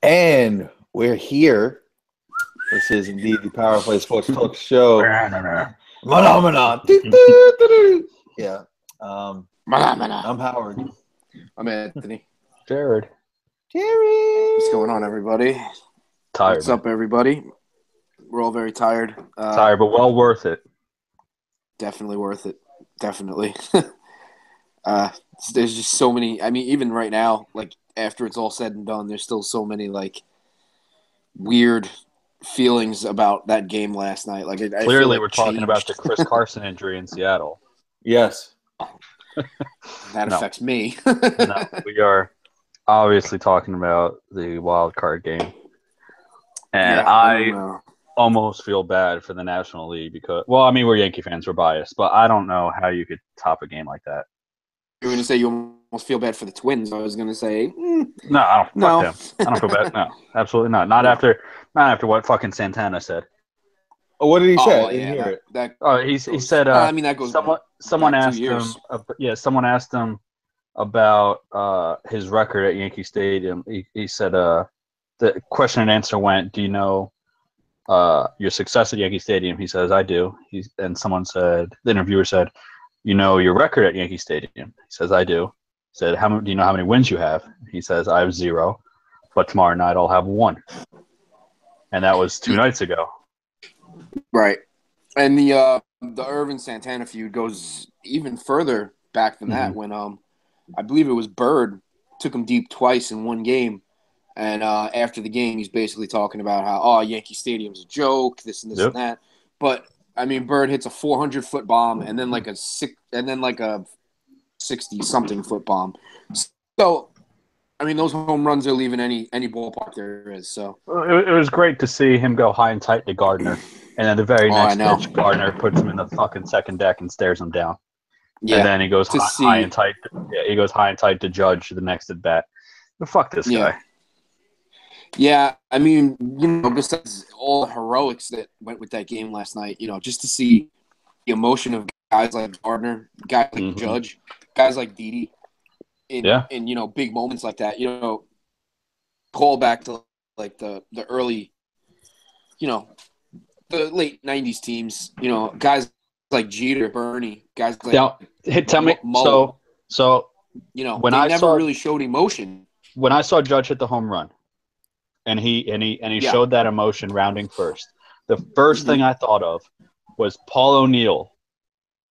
And we're here. This is indeed the Power Play Sports Talk Show. Phenomenon. Yeah. I'm Howard. I'm Anthony. Jared. What's going on, everybody? Tired. What's up, everybody? We're all very tired. Tired, but well worth it. Definitely worth it. Definitely. There's just so many. I mean, even right now, like after it's all said and done, there's still so many like weird feelings about that game last night. Like, I feel Clearly, like we're talking about the Chris Carson injury in Seattle. Yes. That affects me. No, we are obviously talking about the wild card game. And I almost feel bad for the National League because, well, I mean, we're Yankee fans, we're biased, but I don't know how you could top a game like that. You were going to say you almost feel bad for the Twins. I was going to say, no, I don't. No. Fuck them. I don't feel bad. No, absolutely not. Not after what fucking Santana said. Oh, what did he say? I didn't hear it. He said. I mean, that goes. Someone back 2 asked years. him. Someone asked him about his record at Yankee Stadium. He said the question and answer went, "Do you know your success at Yankee Stadium?" He says, "I do." And someone said, the interviewer said, "You know your record at Yankee Stadium?" He says, "I do." He said, do you know how many wins you have?" He says, "I have 0, but tomorrow night I'll have 1." And that was 2 nights ago. Right. And the Irvin Santana feud goes even further back than that when I believe it was Bird took him deep twice in one game. And after the game, he's basically talking about how, Yankee Stadium's a joke, this and this and that. But I mean, Bird hits a 400-foot bomb and then like a 60-something foot bomb. So, I mean, those home runs are leaving any ballpark there is. So it was great to see him go high and tight to Gardner, and then the very next pitch, Gardner puts him in the fucking second deck and stares him down. Yeah, and then he goes high and tight. He goes high and tight to Judge the next at bat. Fuck this guy. Yeah, I mean, besides all the heroics that went with that game last night, just to see the emotion of guys like Gardner, guys like Judge, guys like Didi, in big moments like that, call back to like the early, the late '90s teams, guys like Jeter, Bernie, guys like tell me Mullen, so when they never really showed emotion. When I saw Judge hit the home run, and he showed that emotion rounding first, the first thing I thought of was Paul O'Neill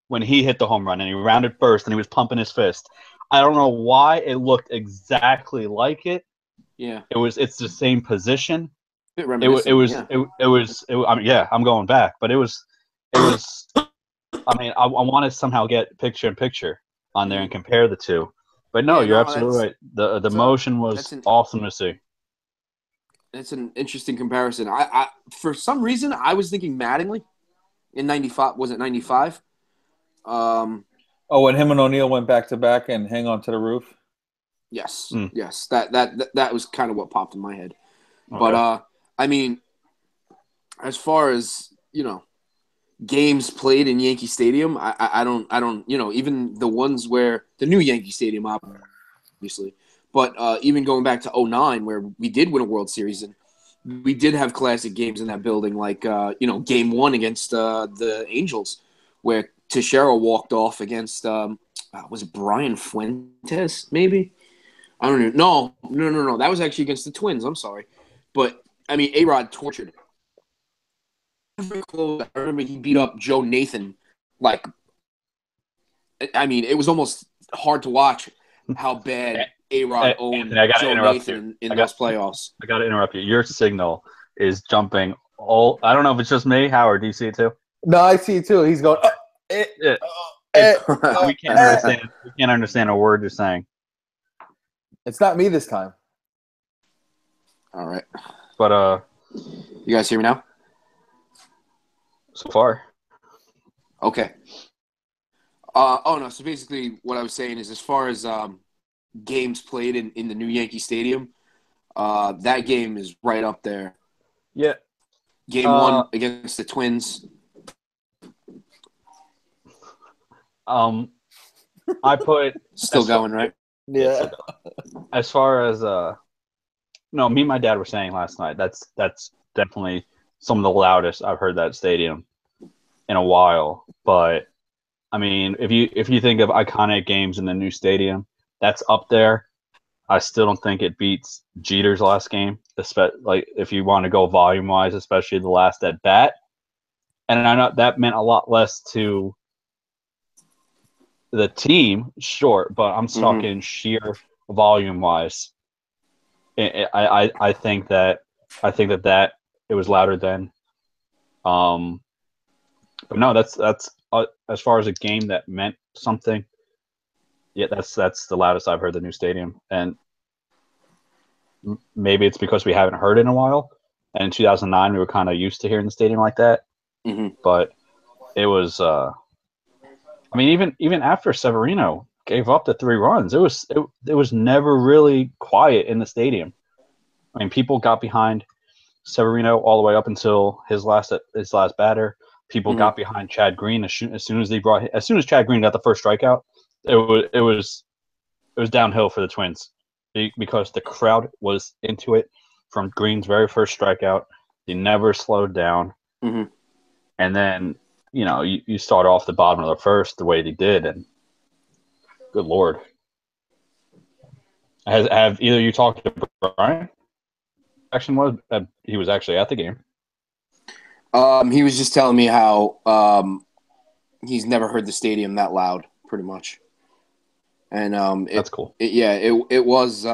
when he hit the home run and he rounded first and he was pumping his fist. I don't know why it looked exactly like it. Yeah, it's the same position. It was. I mean, yeah, I'm going back, but it was. I mean, I want to somehow get picture in picture on there and compare the two. But no, you're absolutely right. The motion was awesome to see. It's an interesting comparison. I for some reason I was thinking Mattingly in '95. Was it '95? when him and O'Neill went back to back and hang on to the roof. Yes, yes. That was kind of what popped in my head. Okay. But I mean, as far as games played in Yankee Stadium, I don't even the ones where the new Yankee Stadium, obviously. But even going back to '09, where we did win a World Series, and we did have classic games in that building, like Game 1 against the Angels, where Teixeira walked off against was it Brian Fuentes? Maybe, I don't know. No. That was actually against the Twins. I'm sorry, but I mean, A-Rod tortured him. I remember he beat up Joe Nathan. Like, I mean, it was almost hard to watch how bad A-Rod owned Joe Nathan in those playoffs. I got to interrupt you. Your signal is jumping all. I don't know if it's just me. Howard, do you see it too? No, I see it too. He's going. We can't understand. We can't understand a word you're saying. It's not me this time. All right. But you guys hear me now? So far. Okay. No. So basically, what I was saying is, as far as games played in the new Yankee Stadium, that game is right up there. Yeah. Game 1 against the Twins. I put still going, right? Yeah. As far as No, me and my dad were saying last night. That's definitely some of the loudest I've heard that stadium in a while. But I mean, if you think of iconic games in the new stadium, that's up there. I still don't think it beats Jeter's last game. Like if you want to go volume wise, especially the last at bat. And I know that meant a lot less to the team, sure, but I'm talking sheer volume wise. I think that it was louder then. But no, that's as far as a game that meant something. Yeah, that's the loudest I've heard the new stadium, and maybe it's because we haven't heard it in a while. And in 2009, we were kind of used to hearing the stadium like that. But it was. I mean, even after Severino gave up the 3 runs, it was never really quiet in the stadium. I mean, people got behind Severino all the way up until his last batter. People got behind Chad Green as soon as Chad Green got the first strikeout, it was downhill for the Twins because the crowd was into it from Green's very first strikeout. He never slowed down, and then you start off the bottom of the first the way they did, and good Lord, have either you talked to Brian? He was actually at the game. He was just telling me how he's never heard the stadium that loud, pretty much. And that's cool. It was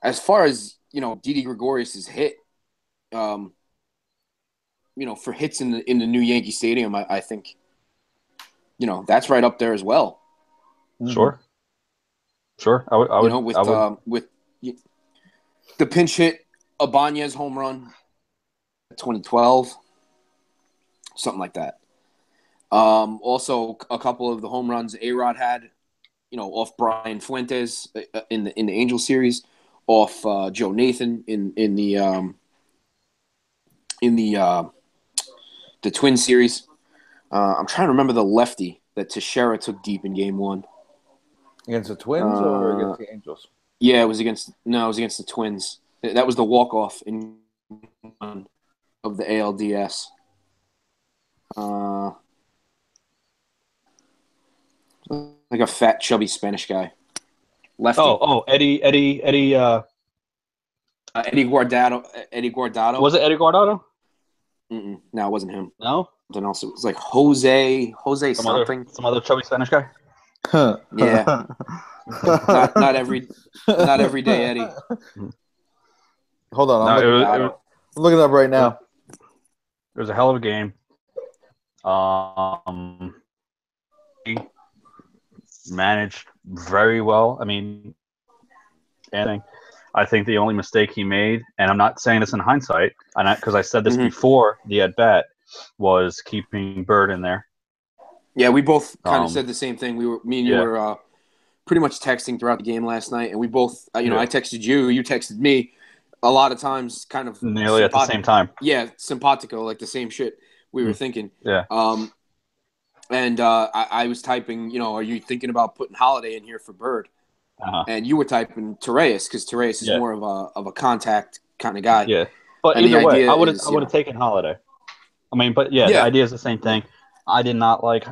as far as Didi Gregorius's hit, for hits in the new Yankee Stadium, I think that's right up there as well. Sure. I would. With the pinch hit Ibanez home run, 2012, something like that. Also, a couple of the home runs A-Rod had, off Brian Fuentes in the Angel series, off Joe Nathan in the Twin series. I'm trying to remember the lefty that Teixeira took deep in Game 1. Against the Twins or against the Angels? Yeah, it was against the Twins. That was the walk-off in of the ALDS. Like a fat, chubby Spanish guy. Lefty. Eddie. Eddie Guardado. Was it Eddie Guardado? No, it wasn't him. No? Something else. It was like Jose something. Some other chubby Spanish guy? Yeah. not every day, Eddie. Hold on, I'm looking it up right now. It was a hell of a game. He managed very well. I mean, I think the only mistake he made, and I'm not saying this in hindsight, because I said this before the at bat, was keeping Bird in there. Yeah, we both kind of said the same thing. Me and you were pretty much texting throughout the game last night, and we both, I texted you, you texted me. A lot of times, kind of nearly at the same time. Yeah, simpatico, like the same shit we were thinking. Yeah. And I was typing, are you thinking about putting Holiday in here for Bird? And you were typing Torres because Torres is more of a contact kind of guy. Yeah, but either way, I would have taken Holiday. I mean, but the idea is the same thing. I did not like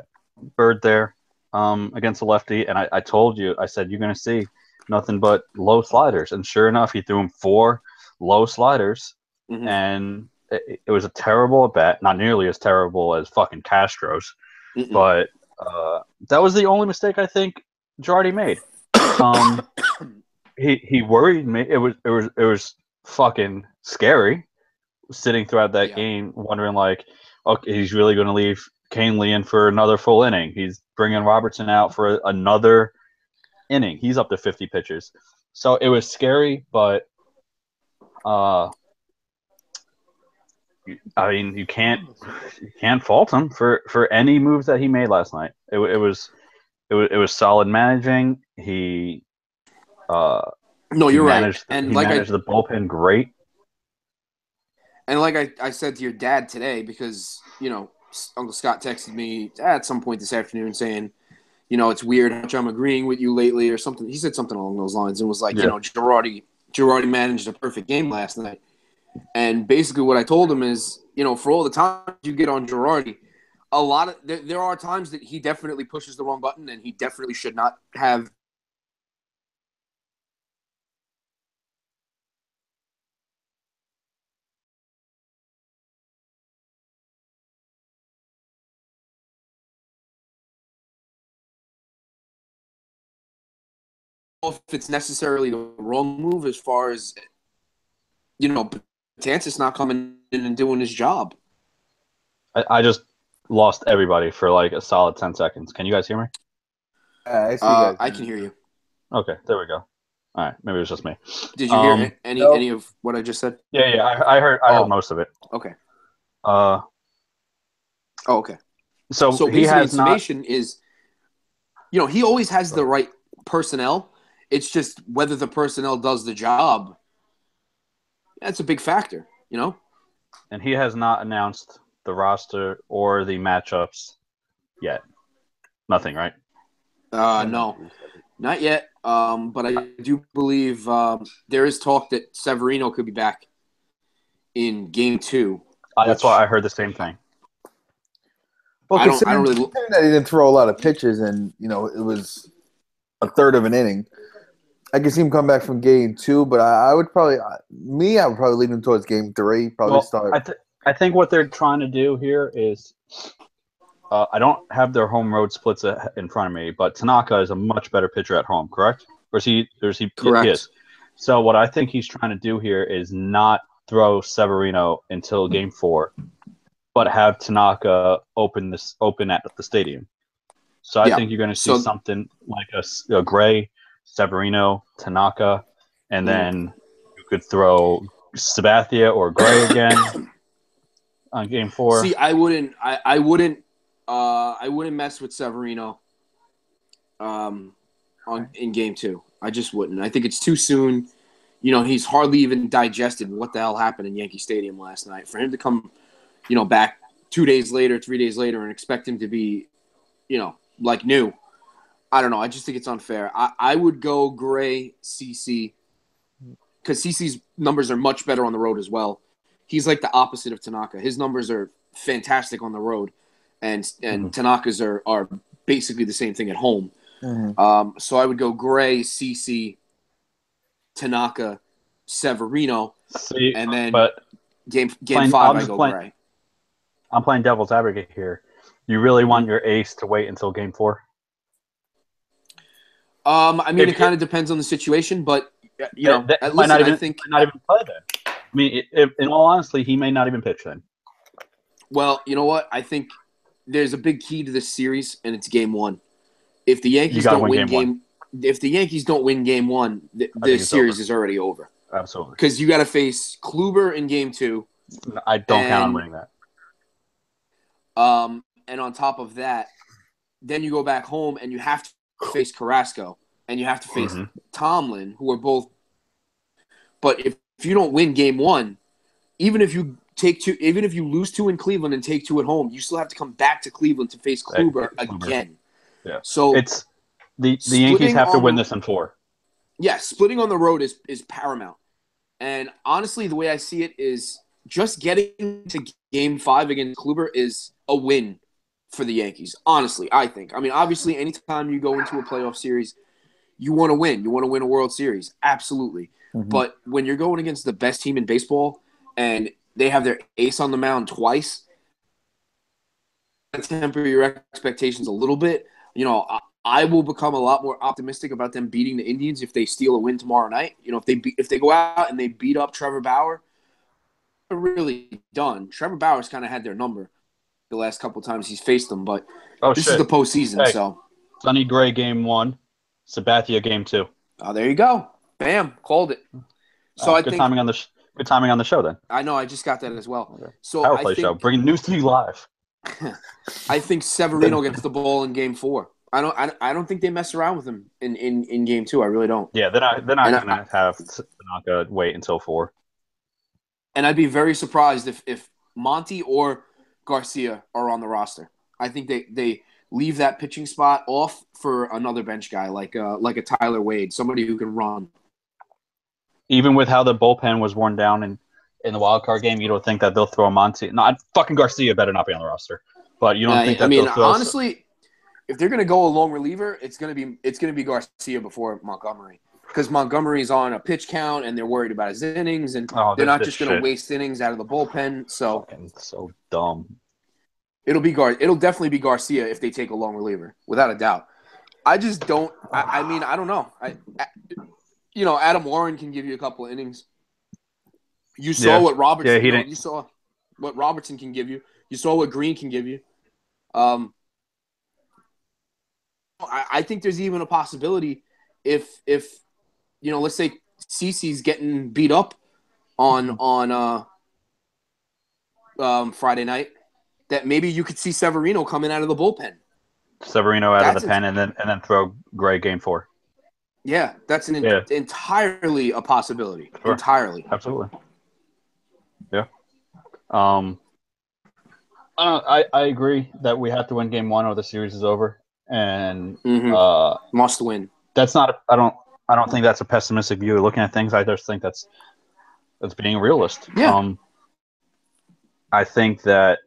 Bird there against the lefty, and I told you, I said, you're going to see nothing but low sliders. And sure enough, he threw him 4 low sliders, and it was a terrible at bat, not nearly as terrible as fucking Castro's, but that was the only mistake I think Girardi made. He worried me. It was fucking scary sitting throughout that game, wondering like, okay, he's really going to leave Canely in for another full inning. He's bringing Robertson out for another inning. He's up to 50 pitches, so it was scary. But I mean, you can't fault him for any moves that he made last night. It was solid managing. He no, you're right. And he managed the bullpen great. And like I said to your dad today, because Uncle Scott texted me at some point this afternoon saying, it's weird how much I'm agreeing with you lately or something. He said something along those lines and was like, Girardi managed a perfect game last night. And basically what I told him is, for all the time you get on Girardi, there are times that he definitely pushes the wrong button and he definitely should not have. If it's necessarily the wrong move as far as, Betances not coming in and doing his job. I just lost everybody for like a solid 10 seconds. Can you guys hear me? I see you guys. I can hear you. Okay, there we go. All right, maybe it was just me. Did you hear any of what I just said? Yeah, I heard most of it. Okay. Okay. So he has summation is, he always has the right personnel. It's just whether the personnel does the job. That's a big factor, And he has not announced the roster or the matchups yet. Nothing, right? No, not yet. But I do believe there is talk that Severino could be back in Game 2. That's why I heard the same thing. Well, I don't really. That he didn't throw a lot of pitches, and it was a third of an inning. I can see him come back from Game 2, but I would probably lean him towards Game 3. Probably start. I think what they're trying to do here is, I don't have their home road splits in front of me, but Tanaka is a much better pitcher at home, correct? Or is he? Correct. Yes. So what I think he's trying to do here is not throw Severino until Game 4, but have Tanaka open at the stadium. So I think you're going to see something like a Gray, Severino, Tanaka, and then you could throw Sabathia or Gray again on Game 4. See, I wouldn't mess with Severino in Game 2. I just wouldn't. I think it's too soon. He's hardly even digested what the hell happened in Yankee Stadium last night. For him to come, back 2 days later, 3 days later, and expect him to be, like new. I don't know. I just think it's unfair. I would go Gray, CC, because CC's numbers are much better on the road as well. He's like the opposite of Tanaka. His numbers are fantastic on the road, and Tanaka's are basically the same thing at home. Mm-hmm. So I would go Gray, CC, Tanaka, Severino, and then game 5 I go Gray. I'm playing devil's advocate here. You really want your ace to wait until Game 4? I mean, it kind of depends on the situation, but I think might not even play then. I mean, in all honesty, he may not even pitch then. Well, you know what? I think there's a big key to this series, and it's Game 1. If the Yankees don't win Game 1, the series is already over. Absolutely. Because you got to face Kluber in Game 2. I don't count on winning that. And on top of that, then you go back home and you have to face Carrasco and you have to face Tomlin, who are both. But if you don't win Game 1, even if you lose 2 in Cleveland and take 2 at home, you still have to come back to Cleveland to face Kluber again. Yeah. So it's the Yankees have to win this in 4. Yeah, splitting on the road is paramount. And honestly, the way I see it is just getting to Game 5 against Kluber is a win for the Yankees. Honestly, I think. I mean, obviously, anytime you go into a playoff series, you want to win. You want to win a World Series. Absolutely. Mm-hmm. But when you're going against the best team in baseball and they have their ace on the mound twice, temper your expectations a little bit. I will become a lot more optimistic about them beating the Indians if they steal a win tomorrow night. If they go out and they beat up Trevor Bauer, they're really done. Trevor Bauer's kind of had their number the last couple of times he's faced them, but this is the postseason. Hey, so Sonny Gray Game 1, Sabathia Game 2. Oh, there you go. Bam, called it. So I good think timing on the good timing on the show then. I know. I just got that as well. Okay. So Power Play show, bringing news to you live. I think Severino gets the ball in Game 4. I don't think they mess around with him in Game 2. I really don't. Yeah, they're not going to have Tanaka wait until 4. And I'd be very surprised if Monty or Garcia are on the roster. I think leave that pitching spot off for another bench guy like a Tyler Wade, somebody who can run. Even with how the bullpen was worn down in the wild card game, you don't think that they'll throw Monty? No, fucking Garcia better not be on the roster. But you don't think that they'll throw? Honestly, if they're gonna go a long reliever, it's gonna be Garcia before Montgomery, because Montgomery's on a pitch count and they're worried about his innings, and they're not just gonna waste innings out of the bullpen. So fucking so dumb. It'll definitely be Garcia if they take a long reliever, without a doubt. I just don't. I mean, I don't know. Adam Warren can give you a couple of innings. You saw what Robertson. You saw what Robertson can give you. You saw what Green can give you. I think there's even a possibility if let's say CeCe's getting beat up on Friday night, that maybe you could see Severino coming out of the bullpen. Severino out of the pen and then throw Gray game 4. Yeah, that's entirely a possibility. Sure. Entirely. Absolutely. Yeah. I agree that we have to win game 1 or the series is over. And must win. That's not I don't think that's a pessimistic view of looking at things. I just think that's being a realist. Yeah. I think that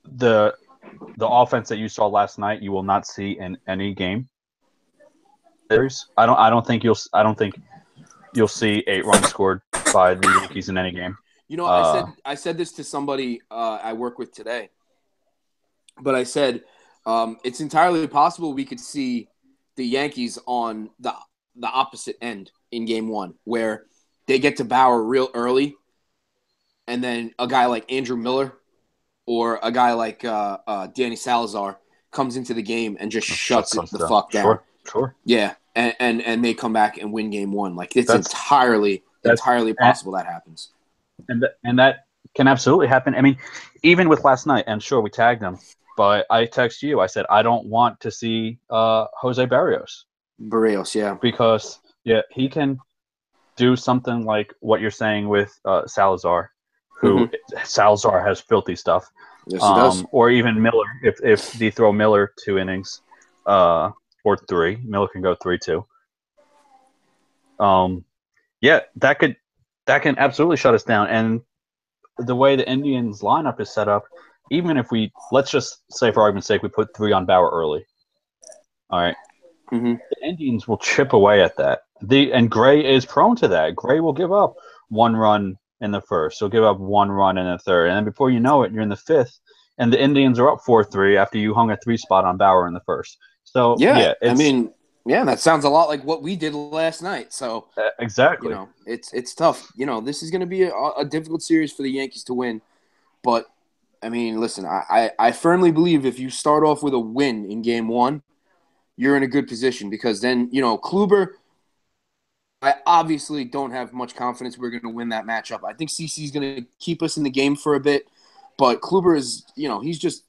the offense that you saw last night you will not see in any game. I don't think you'll see 8 runs scored by the Yankees in any game. I said this to somebody I work with today, but I said it's entirely possible we could see the Yankees on the opposite end in game 1, where they get to Bauer real early, and then a guy like Andrew Miller or a guy like Danny Salazar comes into the game and just shuts it the fuck down. Sure. Yeah, and they come back and win game 1. Like it's entirely possible that happens. And that can absolutely happen. I mean, even with last night, and sure we tagged him, but I text you. I said I don't want to see Jose Barrios. Yeah. Because he can do something like what you're saying with Salazar, who Salazar has filthy stuff. Yes, he does. Or even Miller, if they throw Miller 2 innings. Or 3. Miller can go 3 too. That can absolutely shut us down. And the way the Indians lineup is set up, even if let's just say for argument's sake, we put 3 on Bauer early. All right. Mm-hmm. The Indians will chip away at that. And Gray is prone to that. Gray will give up 1 run in the first. He'll give up 1 run in the third. And then before you know it, you're in the 5th. And the Indians are up 4-3 after you hung a 3 spot on Bauer in the first. So that sounds a lot like what we did last night. So exactly, it's tough. This is going to be a difficult series for the Yankees to win. But I mean, listen, I firmly believe if you start off with a win in game 1, you're in a good position, because then Kluber. I obviously don't have much confidence we're going to win that matchup. I think CeCe is going to keep us in the game for a bit, but Kluber is, he's just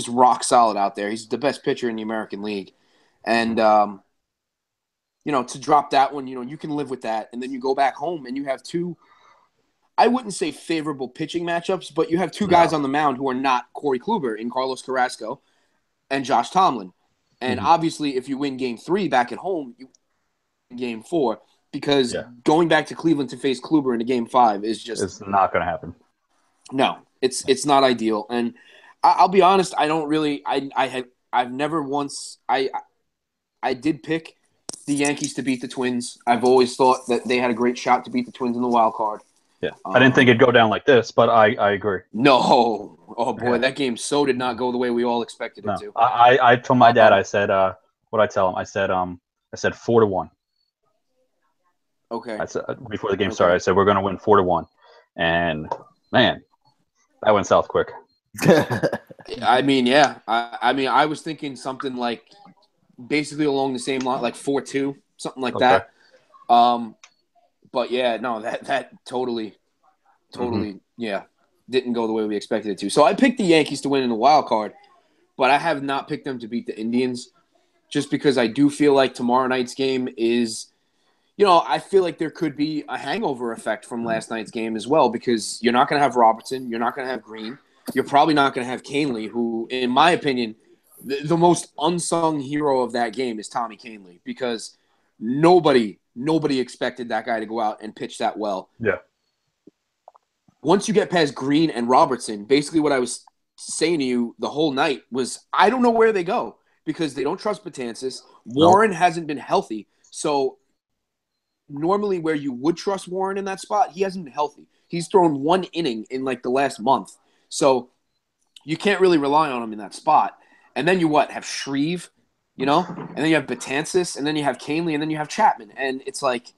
rock solid out there. He's the best pitcher in the American League. And, to drop that one, you can live with that. And then you go back home and you have 2, I wouldn't say favorable pitching matchups, but you have 2 guys on the mound who are not Corey Kluber, in Carlos Carrasco and Josh Tomlin. And obviously if you win game 3 back at home, you win game 4, because going back to Cleveland to face Kluber into game 5 is just – it's not going to happen. No, it's not ideal. And I'll be honest, I don't really – I've never once – I did pick the Yankees to beat the Twins. I've always thought that they had a great shot to beat the Twins in the wild card. Yeah, I didn't think it'd go down like this, but I agree. No. Oh, boy, that game did not go the way we all expected it to. I told my dad, I said, what'd I tell him? I said 4-1. Okay. I said, before the game started, I said, we're going to win 4-1. And, man, that went south quick. I mean, yeah. I was thinking something like basically along the same line, like 4-2, something like that. But yeah, no, that totally, didn't go the way we expected it to. So I picked the Yankees to win in the wild card, but I have not picked them to beat the Indians, just because I do feel like tomorrow night's game is, I feel like there could be a hangover effect from last night's game as well, because you're not going to have Robertson, you're not going to have Green, you're probably not going to have Canely, who, in my opinion, the most unsung hero of that game is Tommy Canely, because nobody expected that guy to go out and pitch that well. Yeah. Once you get past Green and Robertson, basically what I was saying to you the whole night was I don't know where they go because they don't trust Betances. Warren hasn't been healthy. So normally where you would trust Warren in that spot, he hasn't been healthy. He's thrown one inning in like the last month. So you can't really rely on him in that spot. And then you have Shreve, and then you have Betances, and then you have Canely, and then you have Chapman. And it's like,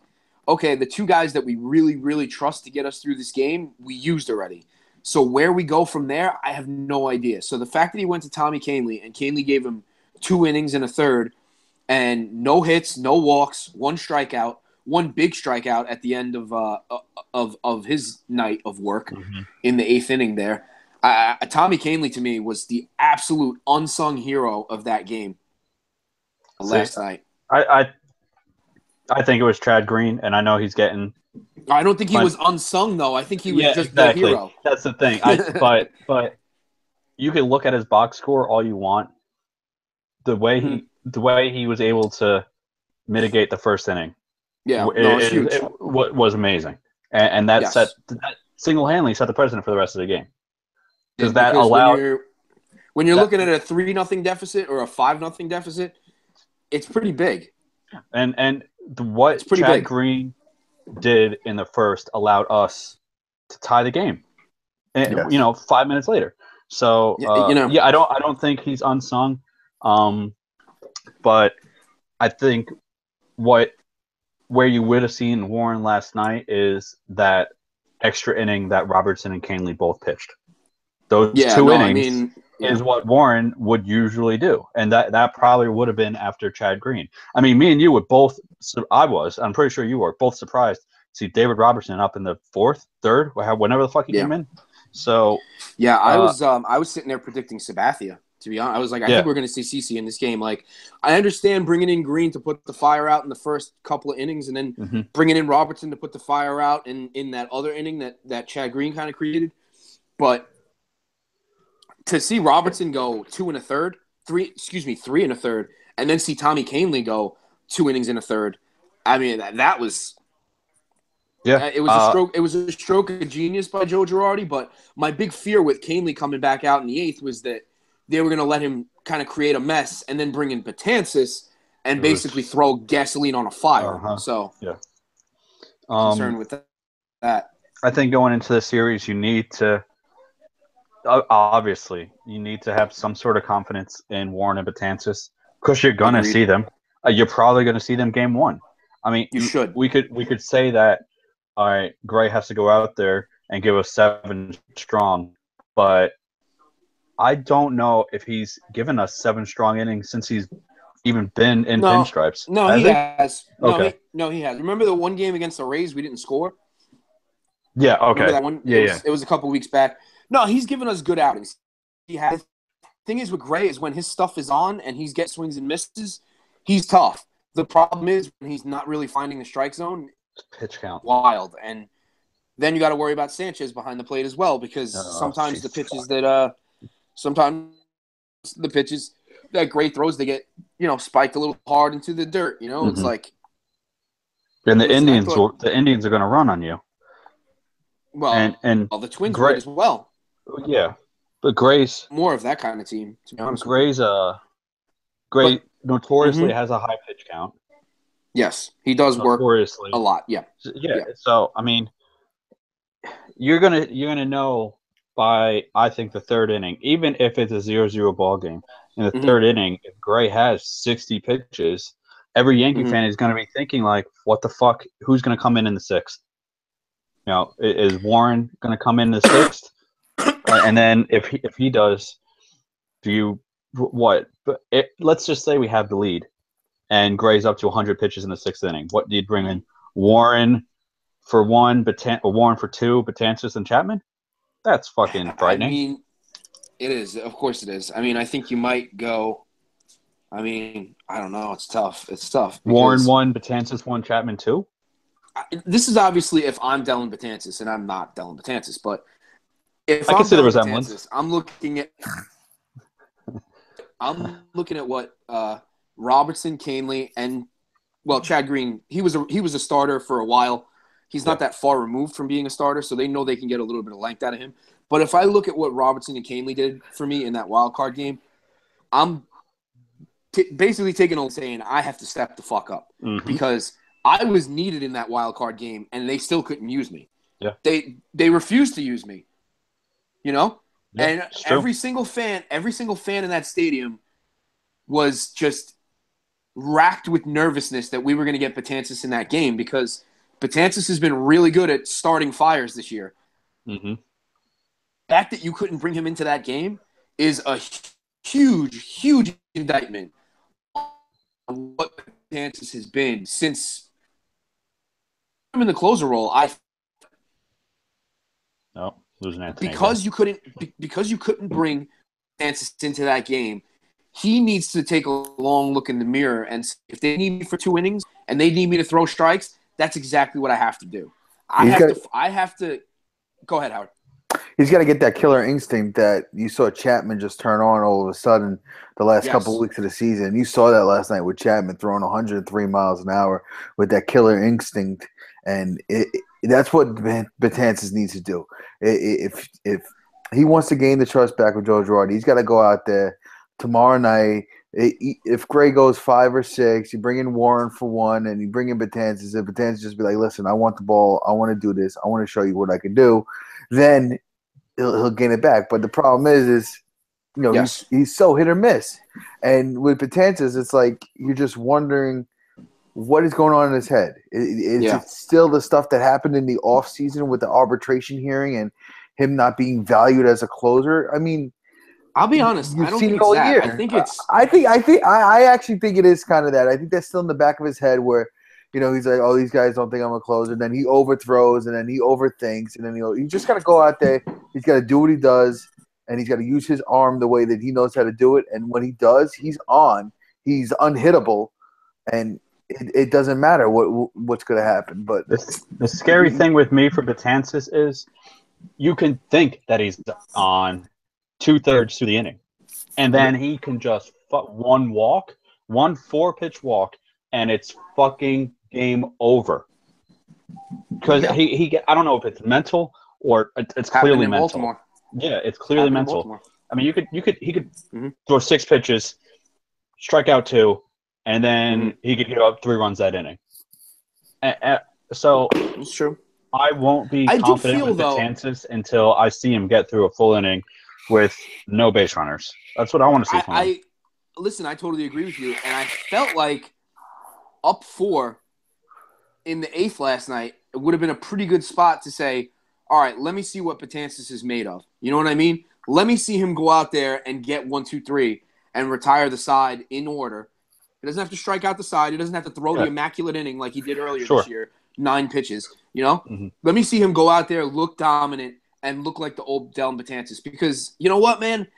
okay, the two guys that we really, really trust to get us through this game, we used already. So where we go from there, I have no idea. So the fact that he went to Tommy Canely, and Canely gave him 2 innings and a third, and no hits, no walks, 1 strikeout, 1 big strikeout at the end of his night of work in the 8th inning there. Tommy Canely, to me, was the absolute unsung hero of that game last night. I think it was Chad Green, and I know he's getting. I don't think he was unsung though. I think he was just exactly. the hero. That's the thing. But you can look at his box score all you want. The way he was able to mitigate the first inning, it was amazing, and that that single-handedly set the precedent for the rest of the game. Because that allowed when you're looking at a 3-0 deficit or a 5-0 deficit, it's pretty big. And what Chad Green did in the first allowed us to tie the game. And, 5 minutes later. So I don't think he's unsung. But I think where you would have seen Warren last night is that extra inning that Robertson and Canely both pitched. Those 2 innings is what Warren would usually do. And that probably would have been after Chad Green. I mean, me and you were both – I'm pretty sure you were both surprised to see David Robertson up in the 4th, 3rd, whenever the fuck he came in. So – yeah, I was sitting there predicting Sabathia, to be honest. I was like, I think we're going to see CeCe in this game. Like, I understand bringing in Green to put the fire out in the first couple of innings and then bringing in Robertson to put the fire out in that other inning that Chad Green kind of created. But – to see Robertson go 2 1/3, 3 1/3, and then see Tommy Canely go 2 innings and a third, I mean that was it was a stroke. It was a stroke of genius by Joe Girardi. But my big fear with Canely coming back out in the 8th was that they were going to let him kind of create a mess and then bring in Betances and basically throw gasoline on a fire. So concerned with that. I think going into the series, you need to. Obviously, you need to have some sort of confidence in Warren and Betances because you're going to see them. You're probably going to see them game 1. I mean, you should. We could say that, all right, Gray has to go out there and give us 7 strong, but I don't know if he's given us 7 strong innings since he's even been in pinstripes. No, he has. No, he has. Remember the one game against the Rays we didn't score? Yeah, okay. Remember that one? It was a couple weeks back. No, he's given us good outings. He has. The thing is with Gray is when his stuff is on and he's getting swings and misses, he's tough. The problem is when he's not really finding the strike zone, pitch count wild, and then you got to worry about Sanchez behind the plate as well because sometimes the pitches that Gray throws, they get spiked a little hard into the dirt. It's like. And the Indians are going to run on you. Well, and the Twins would as well. Yeah, but Gray's more of that kind of team. To be honest, Gray notoriously has a high pitch count. Yes, he does work a lot. Yeah. So I mean, you're gonna know by I think the 3rd inning, even if it's a 0-0 ball game in the 3rd inning, if Gray has 60 pitches, every Yankee fan is gonna be thinking like, what the fuck? Who's gonna come in the 6th? Is Warren going to come in the 6th? And then if he does, do you what? Let's just say we have the lead, and Gray's up to 100 pitches in the 6th inning. What do you bring in? Warren for 1, Warren for 2, Betances and Chapman? That's fucking frightening. I mean, it is. Of course it is. I mean, I think you might go. I mean, I don't know. It's tough. Warren 1, Betances 1, Chapman 2. This is obviously if I'm Dellin Betances, and I'm not Dellin Betances, but if I can I'm see the Dylan resemblance. Betances, I'm looking at what Robertson, Canely, and Chad Green. He was a starter for a while. He's not that far removed from being a starter, so they know they can get a little bit of length out of him. But if I look at what Robertson and Canely did for me in that wild card game, I'm basically taking on saying I have to step the fuck up because I was needed in that wild card game, and they still couldn't use me. Yeah, they refused to use me. You know, yeah, and every single fan in that stadium was just racked with nervousness that we were going to get Betances in that game because Betances has been really good at starting fires this year. Mm-hmm. The fact that you couldn't bring him into that game is a huge indictment on what Betances has been since I'm in the closer role. Losing Anthony because you couldn't bring Betances into that game. He needs to take a long look in the mirror and see if they need me for 2 innings and they need me to throw strikes. That's exactly what I have to do. I have to. Go ahead, Howard. He's got to get that killer instinct that you saw Chapman just turn on all of a sudden the last couple of weeks of the season. You saw that last night with Chapman throwing 103 miles an hour with that killer instinct, and that's what Betances needs to do. If he wants to gain the trust back with Joe Girardi, he's got to go out there tomorrow night. If Gray goes 5 or 6, you bring in Warren for 1, and you bring in Betances. If Betances just be like, "Listen, I want the ball. I want to do this. I want to show you what I can do," then he'll gain it back. But the problem is he's so hit or miss. And with Betances, it's like you're just wondering what is going on in his head. Is it still the stuff that happened in the offseason with the arbitration hearing and him not being valued as a closer? I mean, I'll be honest. You've I don't seen think it all it's that. year. I think it's. I actually think it is kind of that. I think that's still in the back of his head where, he's like, oh, these guys don't think I'm a closer. And then he overthrows, and then he overthinks, and then you just got to go out there. He's got to do what he does, and he's got to use his arm the way that he knows how to do it. And when he does, he's on. He's unhittable, and it doesn't matter what's going to happen. But the scary thing with me for Betances is you can think that he's on 2/3 through the inning, and then he can just one 4-pitch walk, and it's fucking game over. Because he I don't know if it's mental or it's clearly mental. Baltimore. Yeah, it's clearly mental. I mean, he could throw 6 pitches, strike out 2, and then he could give up 3 runs that inning. So it's true. I won't be confident with Betances until I see him get through a full inning with no base runners. That's what I want to see from him. Listen, I totally agree with you, and I felt like up 4 in the 8th last night, it would have been a pretty good spot to say, all right, let me see what Betances is made of. You know what I mean? Let me see him go out there and get 1, 2, 3 and retire the side in order. He doesn't have to strike out the side. He doesn't have to throw the immaculate inning like he did earlier this year, 9 pitches. Let me see him go out there, look dominant, and look like the old Dylan Betances. Because you know what, man?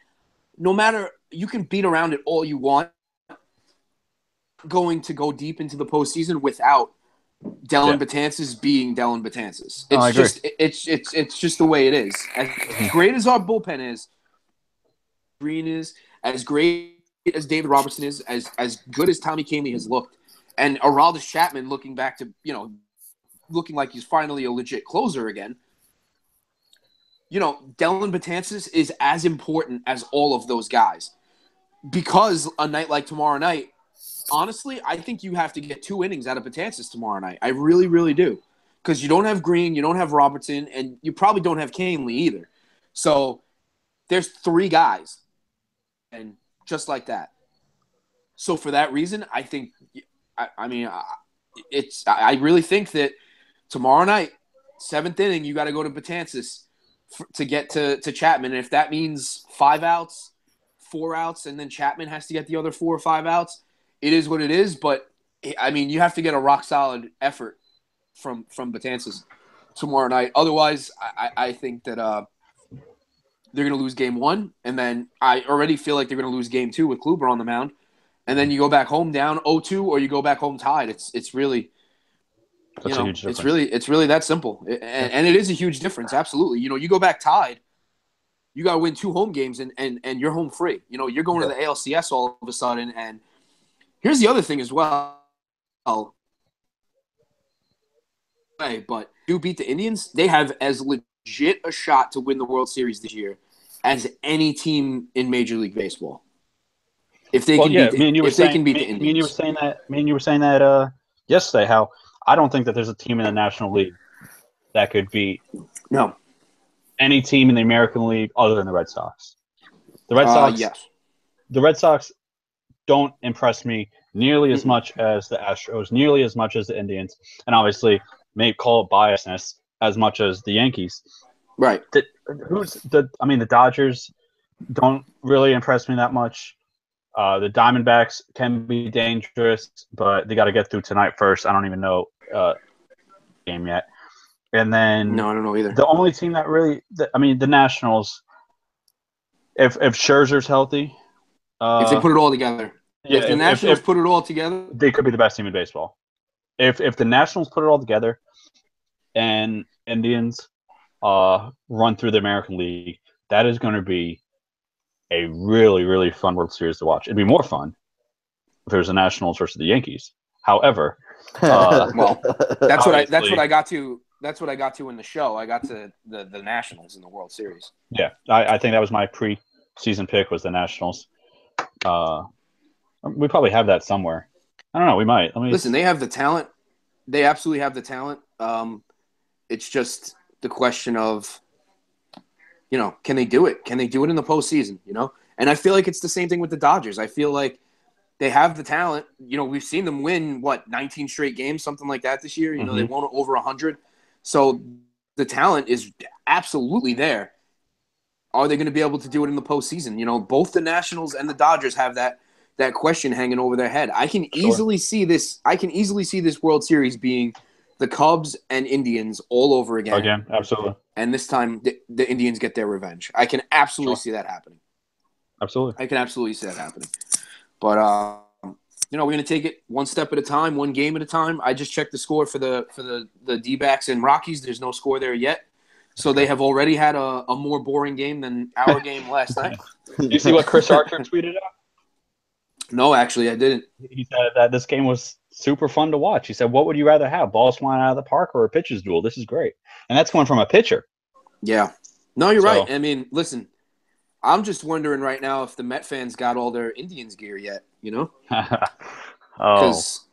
No matter – you can beat around it all you want. Going to go deep into the postseason without Dylan Betances being Dylan Betances. It's just the way it is. As great as our bullpen is, Green is, as great as David Robertson is, as good as Tommy Kahnle has looked, and Aroldis Chapman looking back to, looking like he's finally a legit closer again. Dylan Betances is as important as all of those guys. Because a night like tomorrow night, honestly, I think you have to get 2 innings out of Betances tomorrow night. I really, really do. Because you don't have Green, you don't have Robertson, and you probably don't have Kahnle either. So there's 3 guys. And just like that. So for that reason, I think, I really think that tomorrow night, 7th inning, you got to go to Betances to get to Chapman. And if that means 5 outs, 4 outs, and then Chapman has to get the other 4 or 5 outs, it is what it is. But, you have to get a rock-solid effort from Betances tomorrow night. Otherwise, I think that they're going to lose game 1, and then I already feel like they're going to lose game 2 with Kluber on the mound. And then you go back home down 0-2, or you go back home tied. It's really – That's a huge difference. It's really that simple. And it is a huge difference, absolutely. You go back tied, you got to win 2 home games and you're home free. You know, you're going to the ALCS all of a sudden. And here's the other thing as well. But do beat the Indians, they have as legit a shot to win the World Series this year as any team in Major League Baseball. If they can beat the Indians. Me and you were saying that yesterday, how I don't think that there's a team in the National League that could beat any team in the American League other than the Red Sox. The Red Sox don't impress me nearly as much as the Astros, nearly as much as the Indians, and obviously may call it biasness as much as the Yankees. Right. The Dodgers don't really impress me that much. The Diamondbacks can be dangerous, but they got to get through tonight first. I don't even know game yet. And then no, I don't know either. The only team that really, the Nationals. If Scherzer's healthy, if they put it all together, if the Nationals put it all together, they could be the best team in baseball. If the Nationals put it all together, and Indians run through the American League, that is going to be a really, really fun World Series to watch. It'd be more fun if there was the Nationals versus the Yankees. However, well, that's what I got to. That's what I got to in the show. I got to the Nationals in the World Series. Yeah, I think that was my pre-season pick was the Nationals. We probably have that somewhere. I don't know. We might. Listen, they have the talent. They absolutely have the talent. It's just the question of, can they do it? Can they do it in the postseason? And I feel like it's the same thing with the Dodgers. I feel like they have the talent. We've seen them win 19 straight games, something like that this year. They won over 100. So the talent is absolutely there. Are they going to be able to do it in the postseason? Both the Nationals and the Dodgers have that question hanging over their head. I can easily see this. I can easily see this World Series being the Cubs and Indians all over again. Again, absolutely. And this time, the Indians get their revenge. I can absolutely see that happening. Absolutely. I can absolutely see that happening. But we're going to take it one step at a time, one game at a time. I just checked the score for the D-backs and Rockies. There's no score there yet. So they have already had a more boring game than our game last night. Did you see what Chris Archer tweeted out? No, actually, I didn't. He said that this game was super fun to watch. He said, what would you rather have, balls flying out of the park or a pitcher's duel? This is great. And that's coming from a pitcher. Yeah. No, you're right. I mean, listen, I'm just wondering right now if the Met fans got all their Indians gear yet, Because,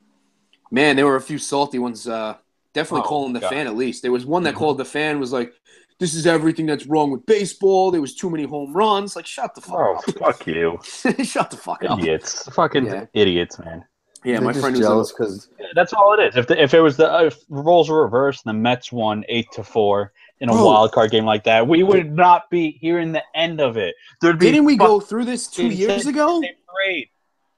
man, there were a few salty ones. Definitely calling the fan at least. There was one that called the fan, was like, this is everything that's wrong with baseball. There was too many home runs. Like, shut the fuck up. Fuck you. Shut the fuck up. Idiots. Fucking idiots, man. Yeah, my friend was jealous because that's all it is. If it was if roles were reversed and the Mets won 8-4 in a wild card game like that, we would not be hearing the end of it. Didn't we go through this 2 years ago?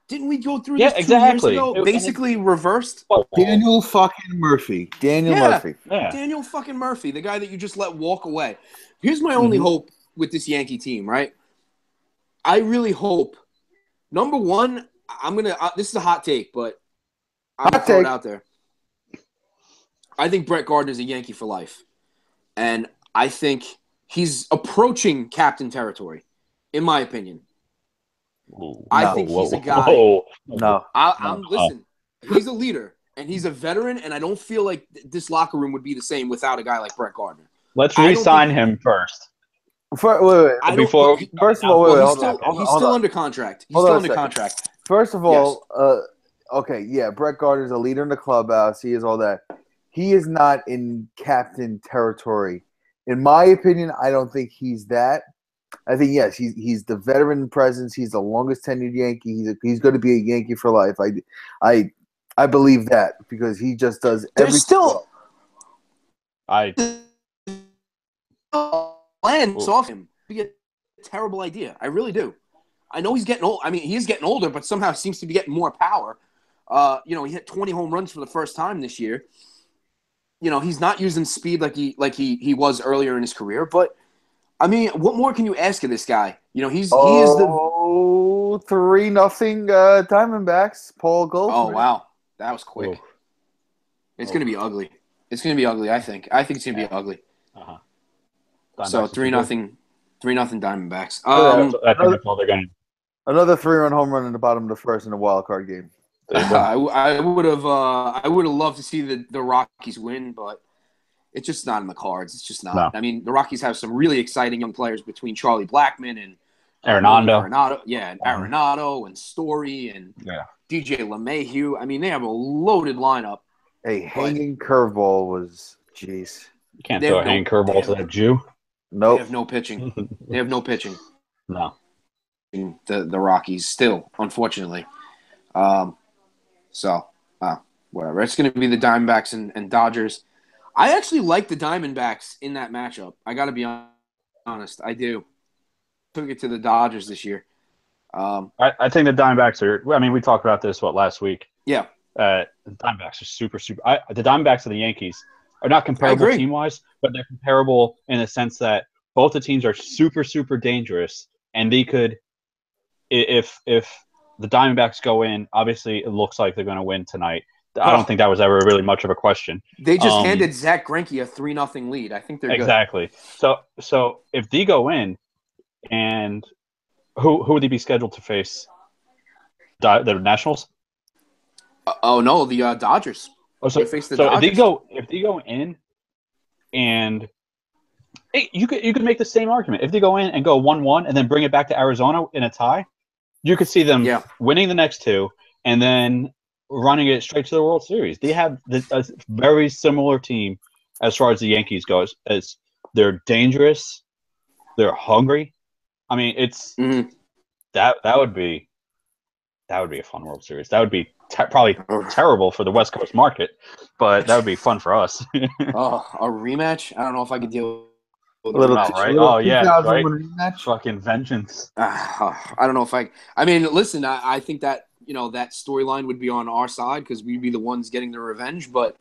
Didn't we go through this 2 years ago? Basically reversed. Daniel fucking Murphy. Murphy. Yeah. Daniel fucking Murphy, the guy that you just let walk away. Here's my only hope with this Yankee team, right? I really hope. Number one, this is a hot take, but I'm going to throw it out there. I think Brett Gardner's a Yankee for life. And I think he's approaching captain territory, in my opinion. I think he's a guy. Listen, he's a leader, and he's a veteran, and I don't feel like this locker room would be the same without a guy like Brett Gardner. Let's re-sign him first. First of all, he's still under contract. He's still under contract. First of all, Brett Gardner's a leader in the clubhouse. He is all that. He is not in captain territory. In my opinion, I don't think he's that. I think, yes, he's the veteran presence. He's the longest tenured Yankee. He's going to be a Yankee for life. I believe that because he just does everything. Plans off him. Be a terrible idea. I really do. I know he's getting old. I mean, he is getting older, but somehow seems to be getting more power. He hit 20 home runs for the first time this year. He's not using speed like he was earlier in his career. But I mean, what more can you ask of this guy? He is the 3-0 Diamondbacks. Paul Goldschmidt. Oh wow, that was quick. It's going to be ugly. It's going to be ugly. I think it's going to be ugly. Uh-huh. So 3-0. 3-0 Diamondbacks. I think that's all they're going to. Another 3-run home run in the bottom of the first in a wild card game. I would have loved to see the Rockies win, but it's just not in the cards. It's just not. No. I mean, the Rockies have some really exciting young players between Charlie Blackmon and Arenado. And Arenado and Story and DJ LeMahieu. I mean, they have a loaded lineup. A hanging curveball was, jeez. You can't throw a hanging curveball to that Jew. Nope. They have no pitching. No. The Rockies still, unfortunately. Whatever. It's going to be the Diamondbacks and Dodgers. I actually like the Diamondbacks in that matchup. I got to be honest. I do. Took it to the Dodgers this year. I think the Diamondbacks are – I mean, we talked about this, last week? Yeah. The Diamondbacks are super. The Diamondbacks and the Yankees are not comparable team-wise, but they're comparable in the sense that both the teams are super, super dangerous, and they could – if the Diamondbacks go in, obviously it looks like they're going to win tonight. I don't think that was ever really much of a question. They just handed Zach Greinke a 3-0 lead. I think they're good. Exactly. So if they go in, and who would they be scheduled to face? The Nationals? No, the Dodgers. They face the Dodgers. If they go in, and you could make the same argument. If they go in and go 1-1 and then bring it back to Arizona in a tie, you could see them winning the next two and then running it straight to the World Series. They have a very similar team as far as the Yankees goes. As they're dangerous, they're hungry. I mean, it's that would be a fun World Series. That would be probably terrible for the West Coast market, but that would be fun for us. A rematch? I don't know if I could deal with a little, right? Oh yeah, right. Rematch. Fucking vengeance. I don't know if I mean, listen, I think that that storyline would be on our side because we'd be the ones getting the revenge, but.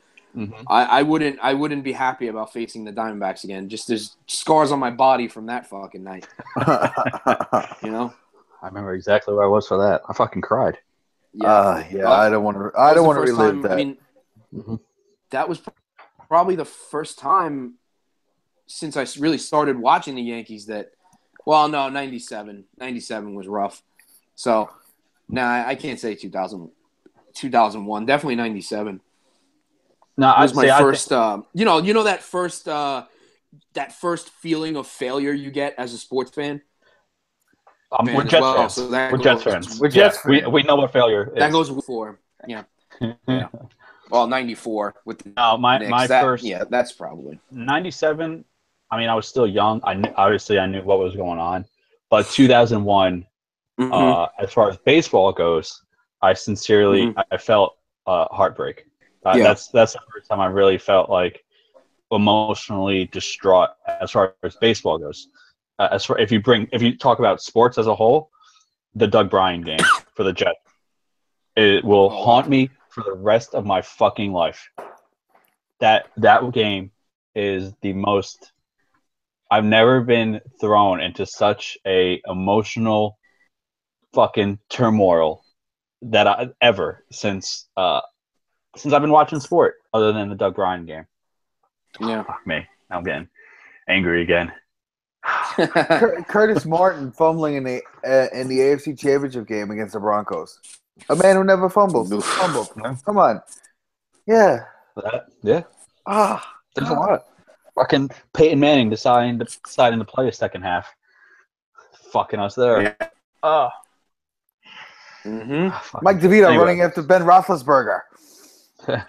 I wouldn't be happy about facing the Diamondbacks again. Just there's scars on my body from that fucking night. I remember exactly where I was for that. I fucking cried. I don't want to. I don't want to relive that. I mean, that was probably the first time since I really started watching the Yankees that. Well, no, 97 was rough. So, I can't say 2001. Definitely 97. No, it was my first. That first feeling of failure you get as a sports fan. We're Jets fans. So we're Jets fans. We're Jets fans. We know what failure is. That goes before. Yeah. Well, 94 with the my first. Yeah, that's probably 97. I mean, I was still young. I knew what was going on, but 2001. As far as baseball goes, I sincerely I felt heartbreak. That's the first time I really felt like emotionally distraught as far as baseball goes. If you talk about sports as a whole, the Doug Bryan game for the Jets, it will haunt me for the rest of my fucking life. That game is the most. I've never been thrown into such a emotional fucking turmoil since I've been watching sport, other than the Doug Bryan game. Yeah. Fuck me. I'm getting angry again. Curtis Martin fumbling in the AFC Championship game against the Broncos. A man who never fumbles. Come on. Yeah. There's a lot. Fucking Peyton Manning deciding to play a second half. Fucking us there. Yeah. Mike DeVito running after Ben Roethlisberger. There's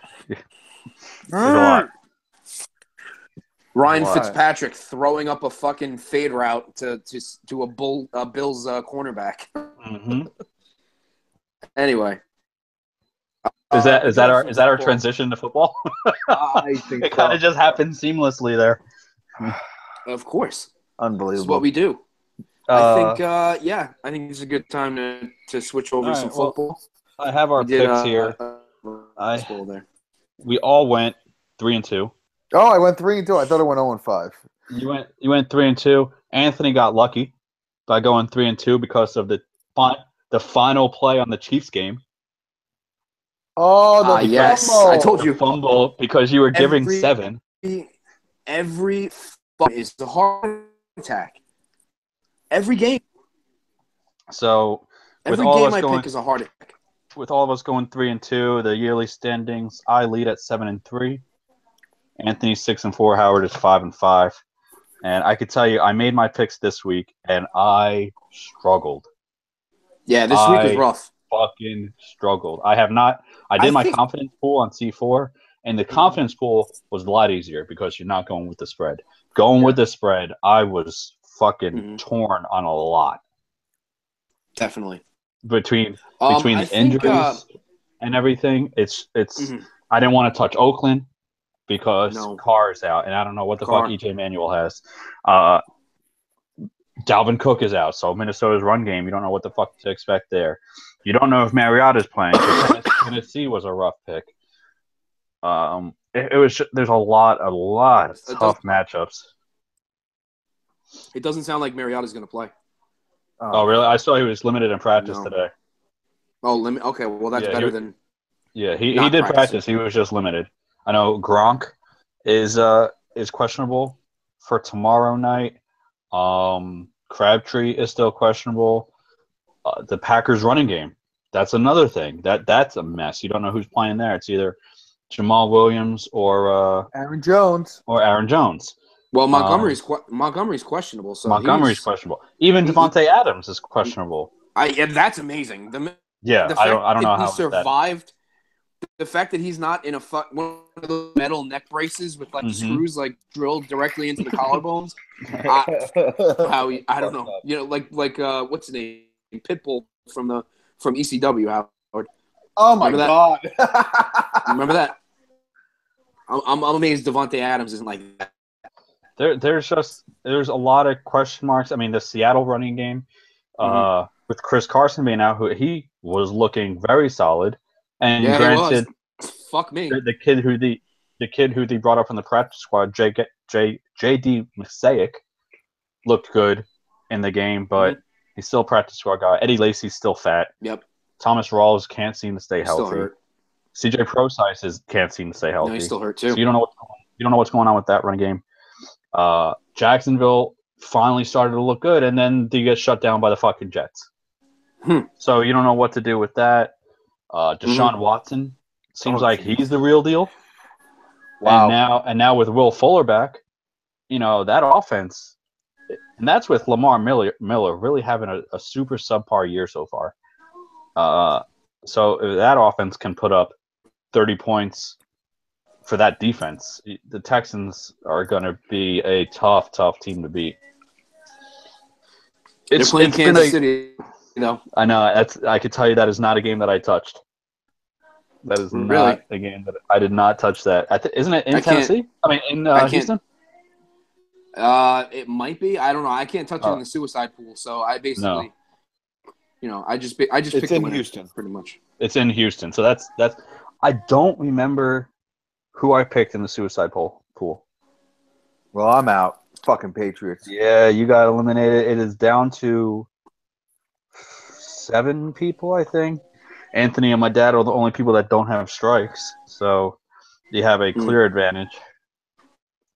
a lot. Ryan Fitzpatrick throwing up a fucking fade route to a Bills cornerback. Anyway, is that our transition to football? I think it kind of just happened seamlessly there. Of course, unbelievable. This is what we do. I think it's a good time to switch over some football. I have our picks here. We all went 3-2. Oh, I went 3-2. I thought I went 0-5. You went 3-2. Anthony got lucky by going 3-2 because of the final play on the Chiefs game. Oh, yes, fumble. I told you fumble because you were giving 7. Every is a heart attack. Every game. So every game I pick is a hard pick. With all of us going 3-2, the yearly standings, I lead at 7-3. Anthony 6-4. Howard is 5-5. And I could tell you, I made my picks this week, and I struggled. Yeah, this week was rough. Fucking struggled. I did my confidence pool on C4, and the confidence pool was a lot easier because you're not going with the spread. With the spread, I was fucking torn on a lot. Definitely. Between the injuries and everything, it's I didn't want to touch Oakland because Carr is out, and I don't know what the fuck EJ Manuel has. Dalvin Cook is out, so Minnesota's run game, you don't know what the fuck to expect there. You don't know if Mariota's playing. So Tennessee was a rough pick. There's a lot of tough matchups. It doesn't sound like Mariota's going to play. Oh, really? I saw he was limited in practice today. Oh, okay. Well, that's better than. Yeah, he did practice. He was just limited. I know Gronk is questionable for tomorrow night. Crabtree is still questionable. The Packers running game, that's another thing. That's a mess. You don't know who's playing there. It's either Jamal Williams or Aaron Jones. Well, Montgomery's questionable. So Montgomery's questionable. Even Devontae Adams is questionable. That's amazing. I don't know how he survived. The fact that he's not in one of those metal neck braces with screws drilled directly into the collarbones. I don't know. You know, like what's his name? Pitbull from ECW. Howard. Oh my God! Remember that? I'm amazed Devontae Adams isn't like that. There's a lot of question marks. I mean, the Seattle running game, with Chris Carson being out, who he was looking very solid. And granted, fuck me. The kid who they brought up from the practice squad, J.D. Mosaic, looked good in the game, but he's still a practice squad guy. Eddie Lacy's still fat. Yep. Thomas Rawls can't seem to stay healthy. Still hurt. C.J. Prosise can't seem to stay healthy. No, he's still hurt too. So you don't know what's going on with that run game. Jacksonville finally started to look good, and then they get shut down by the fucking Jets. So you don't know what to do with that. Deshaun Watson seems like he's the real deal. Wow. And now with Will Fuller back, that offense, and that's with Lamar Miller really having a super subpar year so far. So if that offense can put up 30 points for that defense, the Texans are going to be a tough team to beat. They're playing Kansas City. I know. I could tell you that is not a game that I touched. That is not a game that I did not touch. That isn't it in Tennessee? In Houston. It might be. I don't know. I can't touch it in the suicide pool. So I basically, I just it's picked in Houston, pretty much. It's in Houston. So that's. I don't remember who I picked in the suicide pool. Well, I'm out. Fucking Patriots. Yeah, you got eliminated. It is down to 7 people, I think. Anthony and my dad are the only people that don't have strikes, so you have a clear advantage.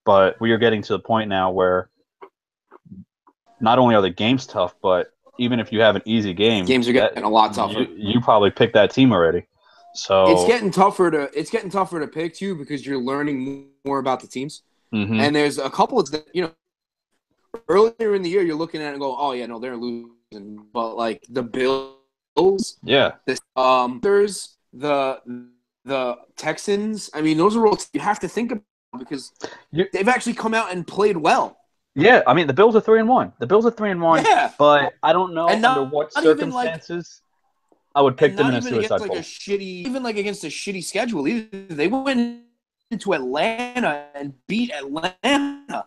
But we are getting to the point now where not only are the games tough, but even if you have an easy game, games are getting a lot tougher. You probably picked that team already. So it's getting tougher to pick too because you're learning more about the teams. And there's a couple that earlier in the year you're looking at it and go, oh yeah, no, they're losing, but like the Bills, there's the Texans. I mean, those are all you have to think about because they've actually come out and played well. Yeah, I mean the Bills are 3-1. Yeah, but I don't know under what circumstances I would pick them in a suicide pool. Even against a shitty schedule, they went into Atlanta and beat Atlanta.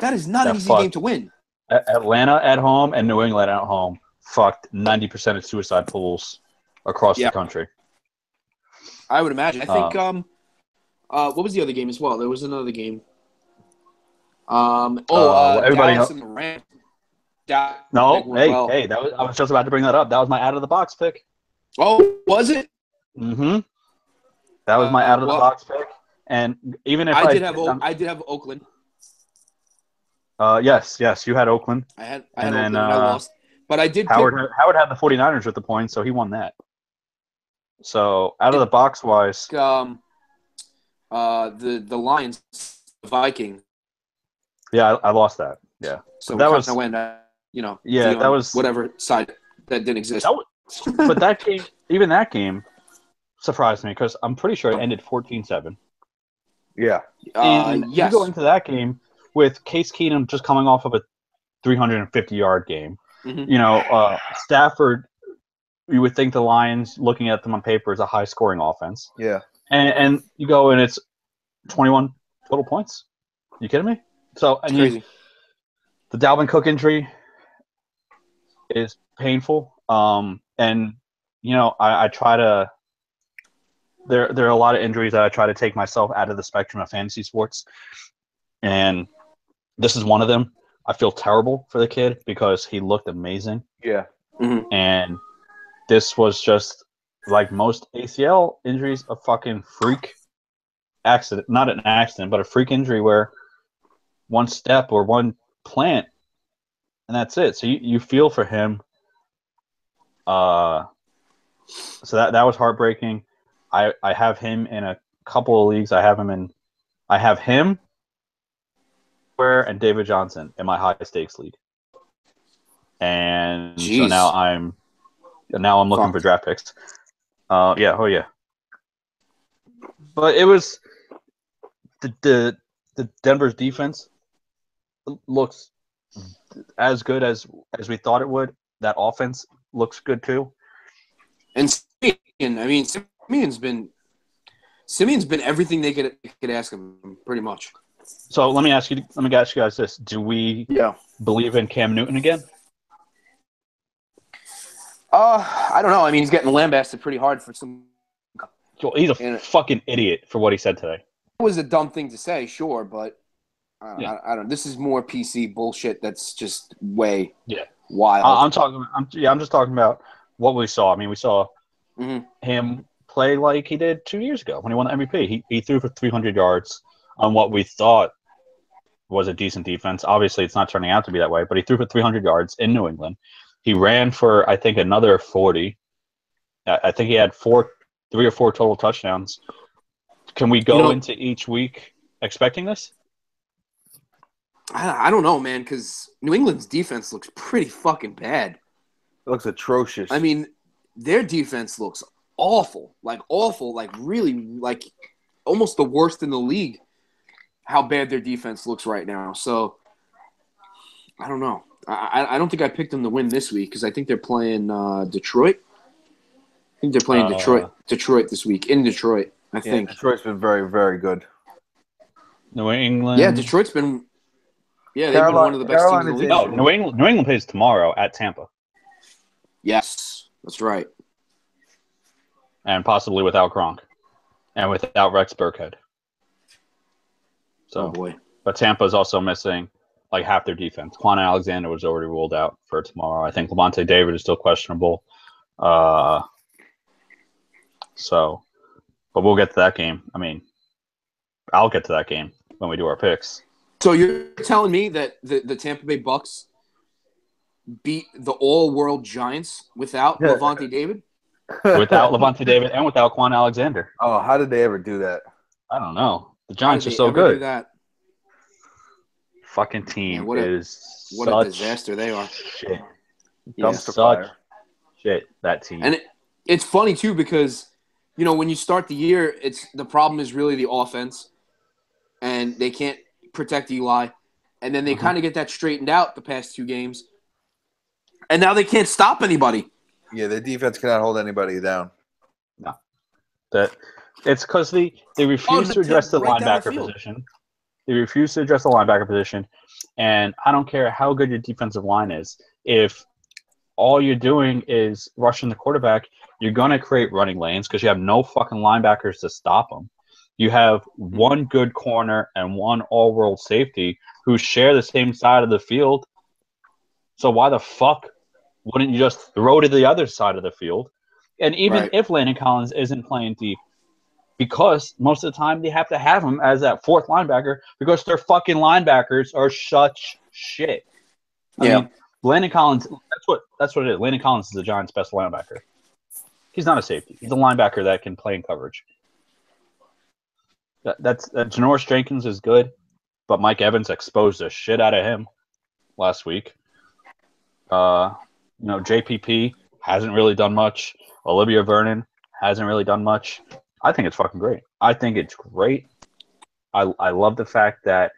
That is not an easy game to win. Atlanta at home and New England at home fucked 90% of suicide pools across the country. I would imagine. I think what was the other game as well? There was another game. Everybody Dallas and the Rams. Hey, I was just about to bring that up. That was my out of the box pick. Oh, was it? Mm-hmm. That was my out of the box pick. And even if I did have Oakland. Yes, you had Oakland. I had Oakland and I lost. But I did Howard had the 49ers with the points, so he won that. So out of the box wise, the Lions, the Vikings. Yeah, I lost that. Yeah, so that was when that was whatever side that didn't exist. But that game, even that game, surprised me because I'm pretty sure it ended 14-7. Yeah. And yes. You go into that game with Case Keenum just coming off of a 350-yard game. Mm-hmm. Stafford, you would think the Lions, looking at them on paper, is a high-scoring offense. Yeah. And you go and it's 21 total points. You kidding me? So it's crazy. The Dalvin Cook injury is painful. And I try to. There are a lot of injuries that I try to take myself out of the spectrum of fantasy sports, and this is one of them. I feel terrible for the kid because he looked amazing. Yeah. Mm-hmm. And this was just like most ACL injuries, a fucking freak accident. Not an accident, but a freak injury where one step or one plant, and that's it. So you feel for him. So that was heartbreaking. I have him in a couple of leagues. I have him and David Johnson in my high stakes league. And Jeez. So now I'm looking for draft picks. Yeah. But it was the Denver's defense looks as good as we thought it would. That offense looks good too. And Simeon's been everything they could ask him, pretty much. So let me ask you guys this: do we believe in Cam Newton again? I don't know. I mean, he's getting lambasted pretty hard for some. He's a fucking idiot for what he said today. It was a dumb thing to say, sure, but I don't. This is more PC bullshit. That's just way wild. I'm just talking about what we saw. I mean, we saw him play like he did 2 years ago when he won the MVP. He threw for 300 yards on what we thought was a decent defense. Obviously, it's not turning out to be that way, but he threw for 300 yards in New England. He ran for, I think, another 40. I think he had 3 or 4 total touchdowns. Can we go into each week expecting this? I don't know, man, because New England's defense looks pretty fucking bad. It looks atrocious. I mean, their defense looks awful, like really, like almost the worst in the league. How bad their defense looks right now. So I don't know. I don't think I picked them to win this week because I think they're playing Detroit. I think they're playing Detroit this week in Detroit. I think Detroit's been very, very good. New England. Yeah, Detroit's been. Yeah, they've been one of the best teams in the league. No, New England plays tomorrow at Tampa. Yes, that's right. And possibly without Gronk, and without Rex Burkhead. So, oh boy! But Tampa's also missing like half their defense. Quan Alexander was already ruled out for tomorrow. I think Lavonte David is still questionable. So, but we'll get to that game. I mean, I'll get to that game when we do our picks. So you're telling me that the Tampa Bay Bucks beat the all-world Giants without Lavonte David? Without Lavonte David and without Quan Alexander. Oh, how did they ever do that? I don't know. The Giants are so good. Do that? Fucking team what a disaster they are. Shit. Dumpster fire. Shit, that team. And it's funny too because when you start the year, the problem is really the offense, and they can't protect Eli, and then they kind of get that straightened out the past 2 games, and now they can't stop anybody. Yeah, their defense cannot hold anybody down. No, it's because they refuse to address the linebacker position. They refuse to address the linebacker position, and I don't care how good your defensive line is. If all you're doing is rushing the quarterback, you're going to create running lanes because you have no fucking linebackers to stop them. You have one good corner and one all-world safety who share the same side of the field. So why the fuck wouldn't you just throw to the other side of the field? And even if Landon Collins isn't playing deep, because most of the time they have to have him as that fourth linebacker because their fucking linebackers are such shit. I mean, Landon Collins, that's what it is. Landon Collins is the Giants' best linebacker. He's not a safety. He's a linebacker that can play in coverage. Janoris Jenkins is good, but Mike Evans exposed the shit out of him last week. JPP hasn't really done much. Olivia Vernon hasn't really done much. I think it's fucking great. I think it's great. I love the fact that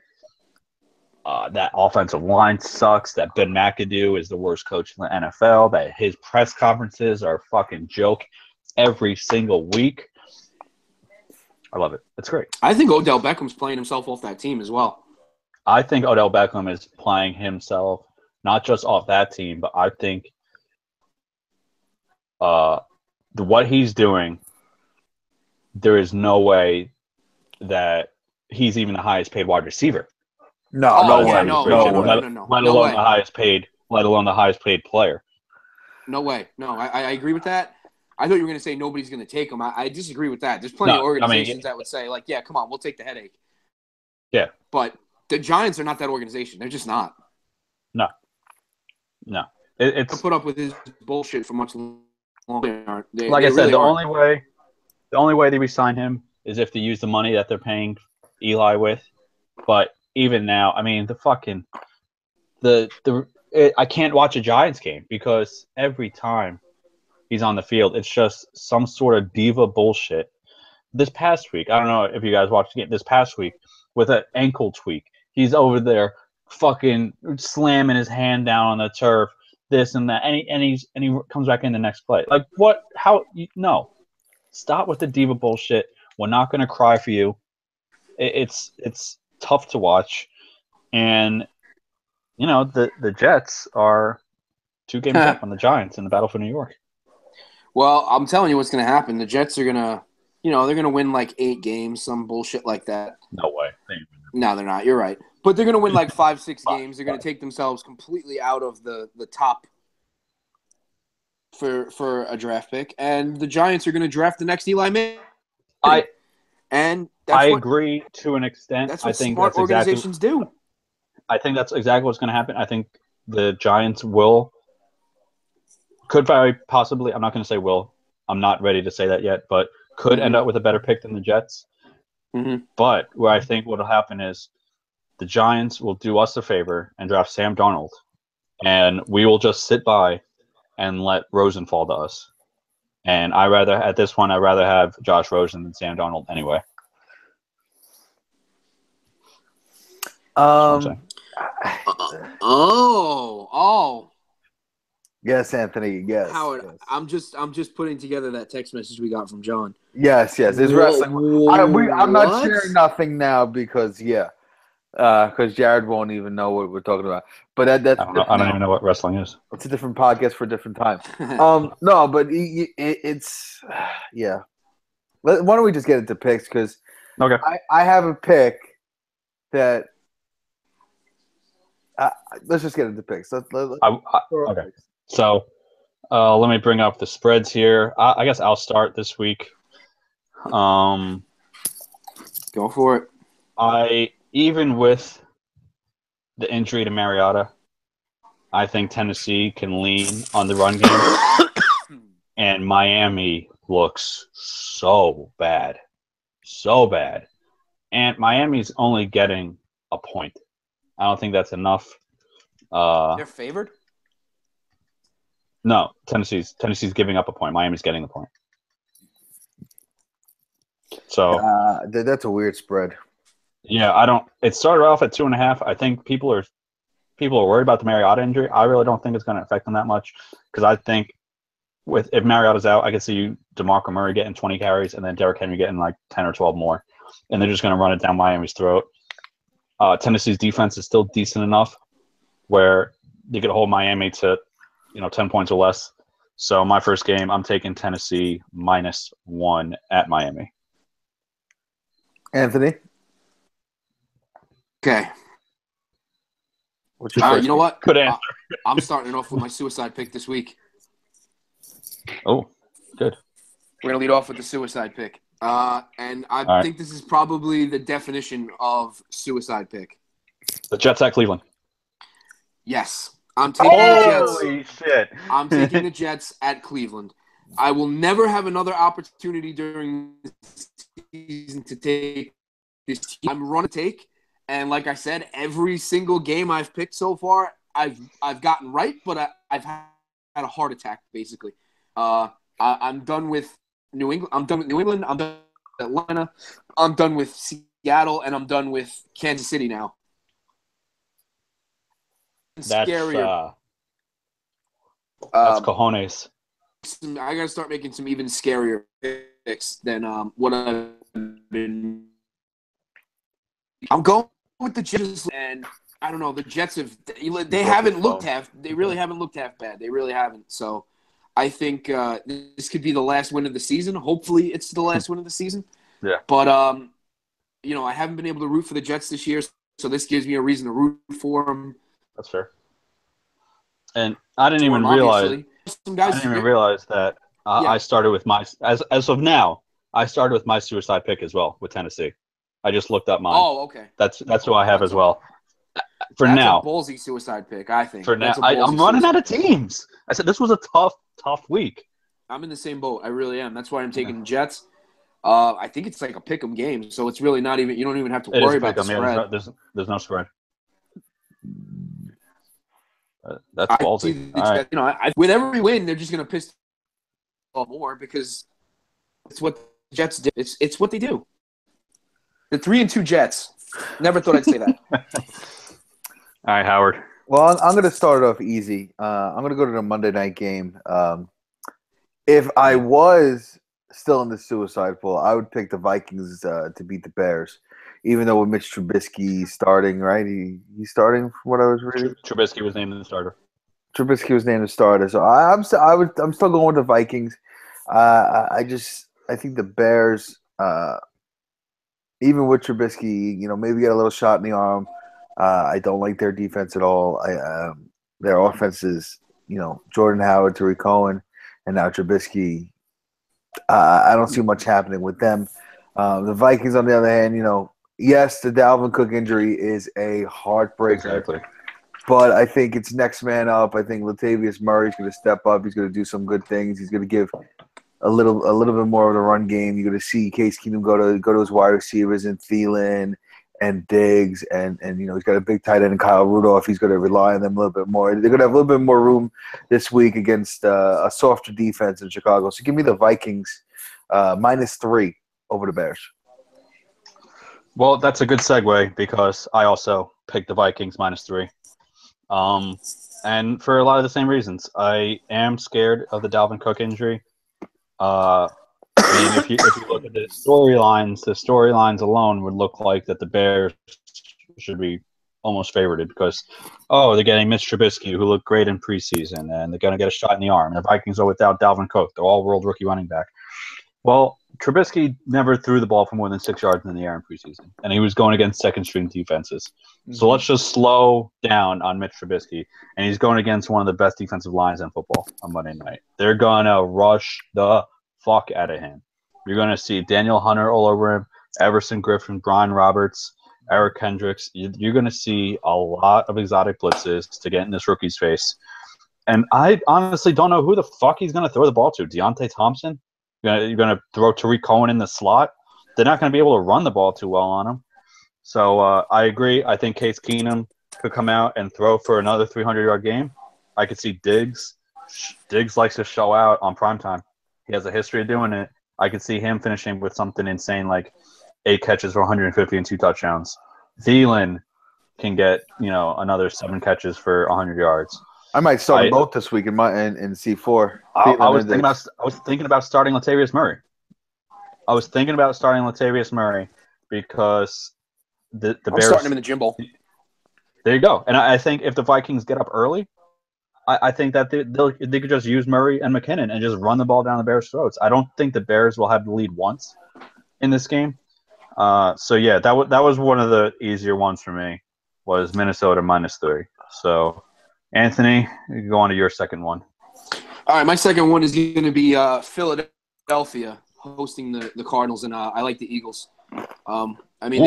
that offensive line sucks, that Ben McAdoo is the worst coach in the NFL, that his press conferences are a fucking joke every single week. I love it. It's great. I think Odell Beckham's playing himself off that team as well. I think Odell Beckham is playing himself not just off that team, but I think what he's doing, there is no way that he's even the highest paid wide receiver. No way. Let alone the highest paid player. No way. No, I agree with that. I thought you were going to say nobody's going to take him. I disagree with that. There's plenty of organizations that would say, like, yeah, come on, we'll take the headache. Yeah. But the Giants are not that organization. They're just not. No. It's to put up with his bullshit for much longer. Like I said, the only way they resign him is if they use the money that they're paying Eli with. But even now, I mean, I can't watch a Giants game because every time he's on the field, it's just some sort of diva bullshit. This past week, I don't know if you guys watched the game. This past week, with an ankle tweak, he's over there fucking slamming his hand down on the turf, this and that, and he comes back in the next play. Like what? How? No, stop with the diva bullshit. We're not gonna cry for you. It's tough to watch, and the Jets are 2 games up on the Giants in the battle for New York. Well, I'm telling you what's going to happen. The Jets are going to, they're going to win like 8 games, some bullshit like that. No way. No, they're not. You're right. But they're going to win like 5, 6 games. They're going to take themselves completely out of the top for a draft pick. And the Giants are going to draft the next Eli Manning. I agree to an extent. That's what smart organizations do. I think that's exactly what's going to happen. I think the Giants could very possibly, I'm not going to say will, I'm not ready to say that yet, but could end up with a better pick than the Jets. Mm-hmm. But where I think what will happen is the Giants will do us a favor and draft Sam Darnold, and we will just sit by and let Rosen fall to us. And I'd rather have Josh Rosen than Sam Darnold anyway. Yes, Anthony. Yes, Howard. Yes. I'm just putting together that text message we got from John. Yes. It's wrestling. I'm not sharing nothing now because Jared won't even know what we're talking about. But I don't even know what wrestling is. It's a different podcast for a different time. No, but it's yeah. Why don't we just get into picks? Because okay, I have a pick that. Let's just get into picks. Okay. So, let me bring up the spreads here. I guess I'll start this week. Go for it. Even with the injury to Mariota, I think Tennessee can lean on the run game, and Miami looks so bad, and Miami's only getting a point. I don't think that's enough. They're favored? No, Tennessee's giving up a point. Miami's getting the point. So that's a weird spread. Yeah, it started off at 2.5. I think people are worried about the Mariota injury. I really don't think it's going to affect them that much because I think if Mariota's out, I can see DeMarco Murray getting 20 carries and then Derrick Henry getting like 10 or 12 more, and they're just going to run it down Miami's throat. Tennessee's defense is still decent enough where they could hold Miami to 10 points or less. So my first game, I'm taking Tennessee -1 at Miami. Anthony? Okay. What's your you know what? Good answer. I'm starting off with my suicide pick this week. Oh, good. We're going to lead off with the suicide pick. And I think this is probably the definition of suicide pick. The Jets at Cleveland. Yes. I'm taking the Jets. Holy shit. I'm taking the Jets at Cleveland. I will never have another opportunity during the season to take this team. I'm running to take, and like I said, every single game I've picked so far, I've gotten right, but I've had a heart attack basically. I'm done with New England. I'm done with New England. I'm done with Atlanta. I'm done with Seattle, and I'm done with Kansas City now. That's scarier. That's cojones. I gotta start making some even scarier picks than what I've been. I'm going with the Jets, and I don't know. The Jets they haven't looked half. They really haven't looked half bad. They really haven't. So I think this could be the last win of the season. Hopefully, it's the last win of the season. Yeah. But I haven't been able to root for the Jets this year, so this gives me a reason to root for them. That's fair. And I didn't even realize. I didn't even realize that I started with my as of now. I started with my suicide pick as well with Tennessee. I just looked up mine. Oh, okay. That's who I have as well. For that's now, a ballsy suicide pick, I think. For now, I'm running out of teams. I said this was a tough week. I'm in the same boat. I really am. That's why I'm taking Jets. I think it's like a pick'em game, so it's really not even. You don't even have to worry about the spread. Yeah, there's no spread. That's ballsy. With every win, they're just going to piss off more because it's what the Jets do. It's what they do. The 3-2 Jets. Never thought I'd say that. All right, Howard. Well, I'm going to start off easy. I'm going to go to the Monday night game. If I was still in the suicide pool, I would pick the Vikings to beat the Bears. Even though with Mitch Trubisky starting, right? He's starting from what I was reading. Trubisky was named the starter. Trubisky was named the starter, so I'm still going with the Vikings. I think the Bears, even with Trubisky, maybe get a little shot in the arm. I don't like their defense at all. Their offense is, Jordan Howard, Tariq Cohen, and now Trubisky. I don't see much happening with them. The Vikings, on the other hand, yes, the Dalvin Cook injury is a heartbreaker. Exactly. But I think it's next man up. I think Latavius Murray's going to step up. He's going to do some good things. He's going to give a little bit more of the run game. You're going to see Case Keenum go to his wide receivers and Thielen and Diggs, and he's got a big tight end in Kyle Rudolph. He's going to rely on them a little bit more. They're going to have a little bit more room this week against a softer defense in Chicago. So give me the Vikings -3 over the Bears. Well, that's a good segue because I also picked the Vikings -3. And for a lot of the same reasons. I am scared of the Dalvin Cook injury. If you look at the storylines alone would look like that the Bears should be almost favorited because, they're getting Mitch Trubisky, who looked great in preseason, and they're going to get a shot in the arm. And the Vikings are without Dalvin Cook, the all-world rookie running back. Well, Trubisky never threw the ball for more than 6 yards in the air in preseason, and he was going against second-string defenses. Mm-hmm. So let's just slow down on Mitch Trubisky, and he's going against one of the best defensive lines in football on Monday night. They're going to rush the fuck out of him. You're going to see Daniel Hunter all over him, Everson Griffin, Brian Roberts, Eric Kendricks. You're going to see a lot of exotic blitzes to get in this rookie's face. And I honestly don't know who the fuck he's going to throw the ball to. Deontay Thompson? You're going to throw Tariq Cohen in the slot? They're not going to be able to run the ball too well on him. So I agree. I think Case Keenum could come out and throw for another 300-yard game. I could see Diggs. Diggs likes to show out on primetime. He has a history of doing it. I could see him finishing with something insane like 8 catches for 150 and 2 touchdowns. Thielen can get another 7 catches for 100 yards. I might start them both this week in C4. I was thinking about starting Latavius Murray. Because the Bears. Starting him in the gym bowl. There you go. And I think if the Vikings get up early, I think that they could just use Murray and McKinnon and just run the ball down the Bears' throats. I don't think the Bears will have the lead once in this game. So yeah, that was one of the easier ones for me. Was Minnesota -3. So, Anthony, you can go on to your second one. All right, my second one is going to be Philadelphia hosting the Cardinals, and I like the Eagles. I mean,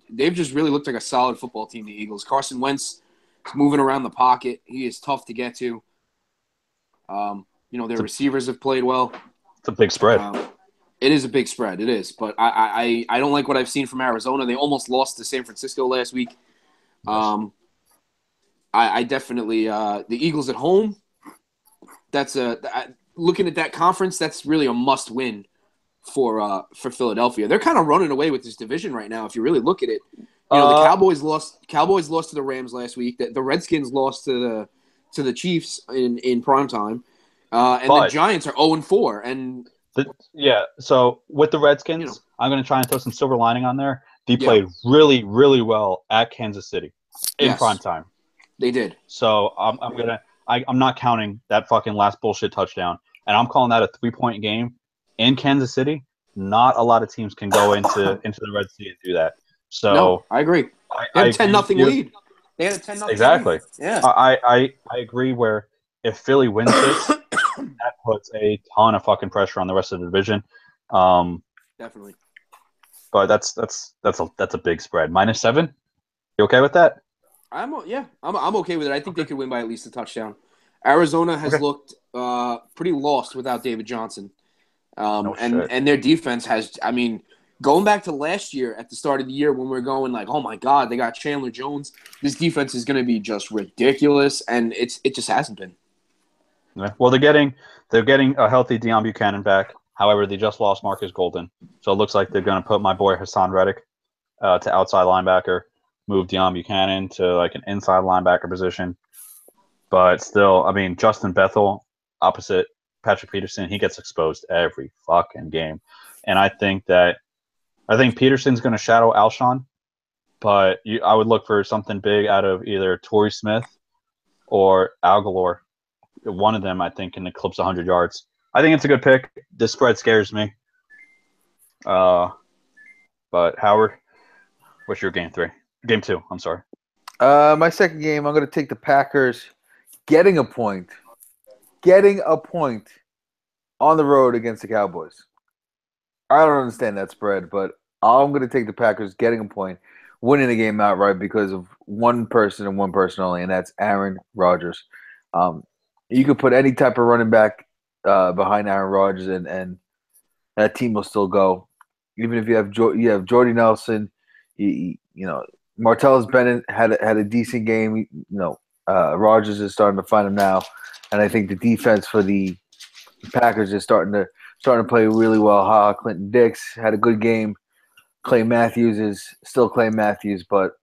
they've just really looked like a solid football team. The Eagles. Carson Wentz is moving around the pocket. He is tough to get to. Their receivers have played well. It's a big spread. It is a big spread. It is, but I don't like what I've seen from Arizona. They almost lost to San Francisco last week. I definitely the Eagles at home. That's looking at that conference. That's really a must win for Philadelphia. They're kind of running away with this division right now. If you really look at it, the Cowboys lost to the Rams last week. The Redskins lost to the Chiefs in prime time, and the Giants are 0-4. And so with the Redskins, I'm going to try and throw some silver lining on there. They played really, really well at Kansas City in prime time. They did. So I'm not counting that fucking last bullshit touchdown, and I'm calling that a 3-point game in Kansas City. Not a lot of teams can go into the Red Sea and do that. So no, I agree. They had a 10-0 lead. They had a 10-0 exactly. lead. Yeah. I agree. Where if Philly wins this, that puts a ton of fucking pressure on the rest of the division. Definitely. But that's a big spread. -7. You okay with that? I'm okay with it. I think they could win by at least a touchdown. Arizona has looked pretty lost without David Johnson. And their defense has, I mean, going back to last year at the start of the year when we were going like, oh my God, they got Chandler Jones. This defense is going to be just ridiculous, and it just hasn't been. Yeah. Well, they're getting a healthy Deion Buchanan back. However, they just lost Marcus Golden, so it looks like they're going to put my boy Hassan Reddick to outside linebacker, move Deion Buchanan to like an inside linebacker position. But still, I mean, Justin Bethel opposite Patrick Peterson, he gets exposed every fucking game. And I think Peterson's going to shadow Alshon, but I would look for something big out of either Torrey Smith or Al Galore. One of them, I think, can eclipse 100 yards. I think it's a good pick. This spread scares me. But Howard, what's your game 3? Game 2, I'm sorry. My second game, I'm going to take the Packers getting a point on the road against the Cowboys. I don't understand that spread, but I'm going to take the Packers getting a point, winning the game outright because of one person and one person only, and that's Aaron Rodgers. You could put any type of running back behind Aaron Rodgers, and that team will still go. Even if you have Jordy Nelson, Martellus Bennett had a decent game. Rodgers is starting to find him now, and I think the defense for the Packers is starting to play really well. Clinton Dix had a good game. Clay Matthews is still Clay Matthews, but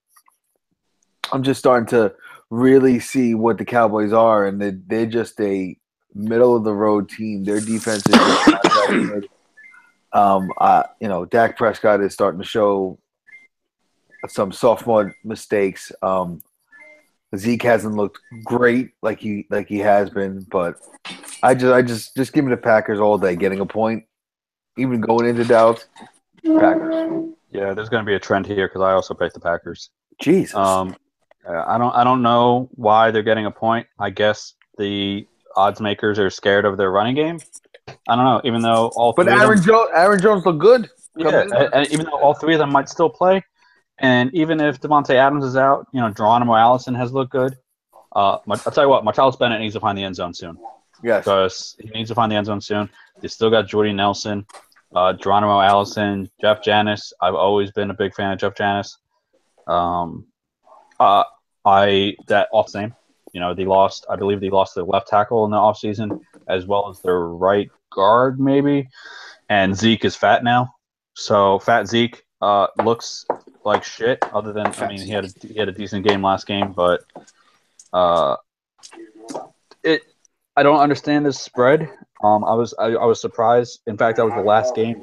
I'm just starting to really see what the Cowboys are, and they're just a middle of the road team. Their defense is just not that good. Dak Prescott is starting to show some sophomore mistakes. Zeke hasn't looked great like he has been, but I just give me the Packers all day, getting a point, even going into Dallas. Packers. Yeah, there's going to be a trend here because I also picked the Packers. Jesus. I don't know why they're getting a point. I guess the odds makers are scared of their running game. I don't know, even though Aaron Jones looked good. Yeah, and even though all three of them might still play, and even if Devontae Adams is out, Geronimo Allison has looked good. I'll tell you what, Martellus Bennett needs to find the end zone soon. Yes. Because he needs to find the end zone soon. They still got Jordy Nelson, Geronimo Allison, Jeff Janis. I've always been a big fan of Jeff Janis. I believe they lost their left tackle in the offseason, as well as their right guard, maybe. And Zeke is fat now. So fat Zeke looks like shit. Other than, he had a decent game last game, but I don't understand this spread. I was surprised. In fact, that was the last game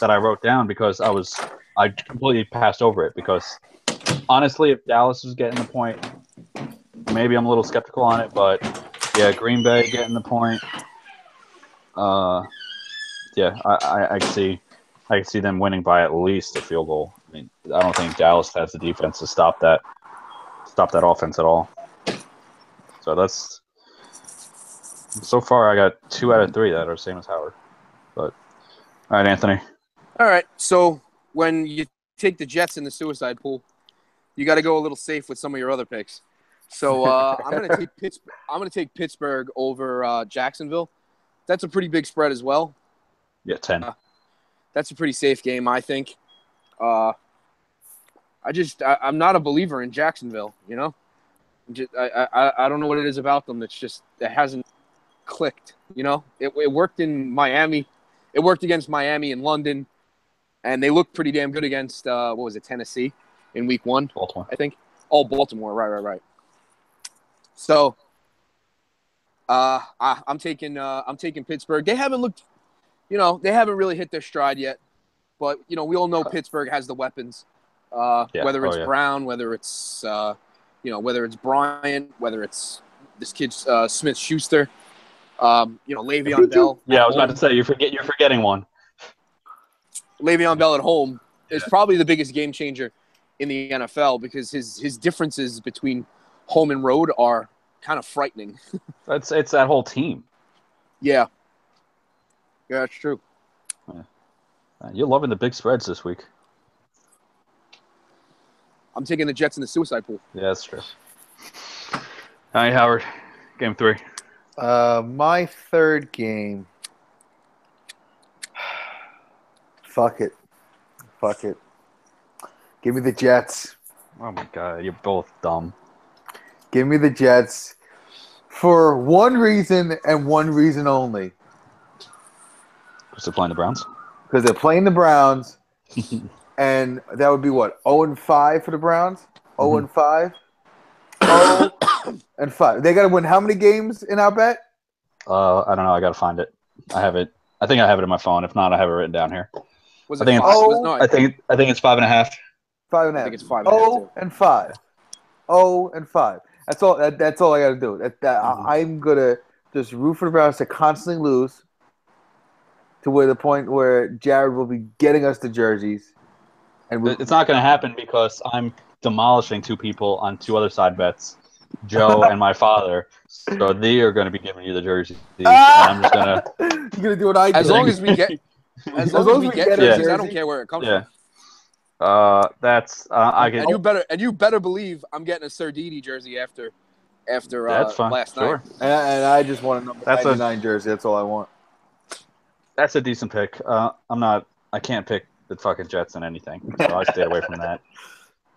that I wrote down because I completely passed over it because honestly, if Dallas is getting the point, maybe I'm a little skeptical on it. But yeah, Green Bay getting the point. I can see them winning by at least a field goal. I don't think Dallas has the defense to stop that offense at all. So that's so far. I got 2 out of 3 that are the same as Howard. But All right, Anthony. All right. So when you take the Jets in the suicide pool, you got to go a little safe with some of your other picks. So I'm going to take Pittsburgh. I'm going to take Pittsburgh over Jacksonville. That's a pretty big spread as well. Yeah, 10. That's a pretty safe game, I think. I'm not a believer in Jacksonville. You know, I don't know what it is about them. It's just it hasn't clicked. You know, it worked in Miami, it worked against Miami and London, and they looked pretty damn good against what was it, Tennessee in Week 1, Baltimore. I think. Oh, Baltimore, right. So, I'm taking Pittsburgh. They haven't looked, they haven't really hit their stride yet, but we all know Pittsburgh has the weapons. Whether it's Brown, whether it's whether it's Bryant, whether it's this kid Smith-Schuster, Le'Veon Bell. Yeah, I was about to say you're forgetting one. Le'Veon Bell at home is probably the biggest game changer in the NFL because his differences between home and road are kind of frightening. It's that whole team. Yeah, that's true. You're loving the big spreads this week. I'm taking the Jets in the suicide pool. Yeah, that's true. All right, Howard. Game 3. My third game. Fuck it. Give me the Jets. Oh my God, you're both dumb. Give me the Jets for one reason and one reason only. Because they're playing the Browns? Because they're playing the Browns, and that would be what? 0-5 for the Browns? 0-5? 0-5. They got to win how many games in our bet? I don't know. I got to find it. I have it. I think I have it in my phone. If not, I have it written down here. Was it 5? I think it's 5.5. 5.5. I think it's 5.5. 0-5. 0-5. That's all. That's all I got to do. I'm gonna just root for the Browns to constantly lose, to where the point where Jared will be getting us the jerseys, and it's not going to happen because I'm demolishing 2 people on 2 other side bets, Joe and my father. So they are going to be giving you the jerseys, and I'm just gonna. You're gonna do what I do. As long as we get jerseys, I don't care where it comes from. That's I can. And you better believe I'm getting a Sardini jersey after that's fine. last night. And I just want a number 99 jersey. That's all I want. That's a decent pick. I can't pick the fucking Jets in anything, so I stay away from that.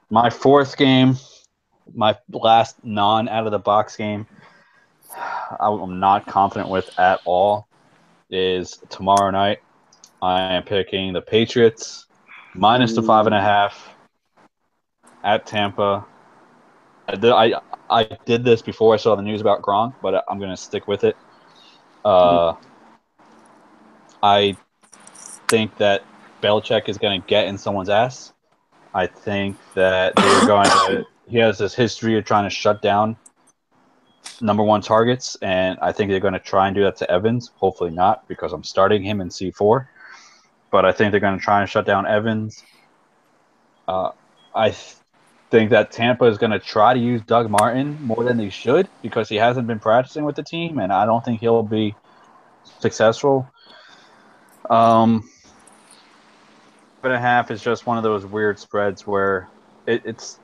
My 4th game, my last non out of the box game, I'm not confident with at all, is tomorrow night. I am picking the Patriots minus the 5.5 at Tampa. I did this before I saw the news about Gronk, but I'm going to stick with it. I think that Belichick is going to get in someone's ass. I think that they're going to – he has this history of trying to shut down number 1 targets, and I think they're going to try and do that to Evans. Hopefully not, because I'm starting him in C4. But I think they're going to try and shut down Evans. I think that Tampa is going to try to use Doug Martin more than they should because he hasn't been practicing with the team, and I don't think he'll be successful. 5.5 is just one of those weird spreads where it's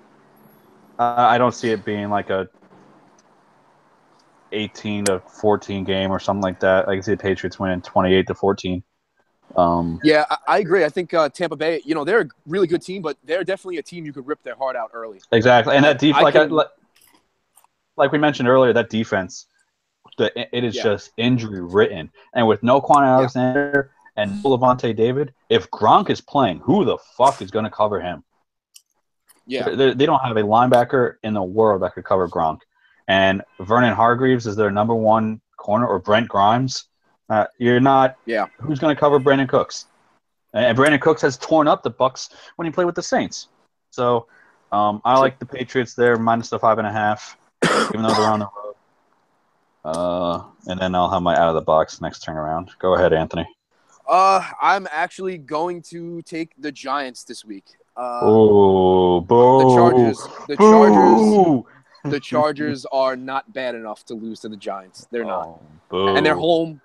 I don't see it being like a 18-14 game or something like that. I can see the Patriots winning 28-14. Yeah, I agree. I think Tampa Bay, they're a really good team, but they're definitely a team you could rip their heart out early. Exactly, and that defense, like we mentioned earlier, that defense, it is just injury written, and with no Quan Alexander and no Levante David, if Gronk is playing, who the fuck is going to cover him? Yeah, they don't have a linebacker in the world that could cover Gronk, and Vernon Hargreaves is their number 1 corner, or Brent Grimes. You're not. Yeah. Who's going to cover Brandon Cooks? And Brandon Cooks has torn up the Bucs when he played with the Saints. So I like the Patriots there minus the 5.5, even though they're on the road. And then I'll have my out of the box next turn around. Go ahead, Anthony. I'm actually going to take the Giants this week. Boo! The Chargers are not bad enough to lose to the Giants. They're not. Boo. And they're home.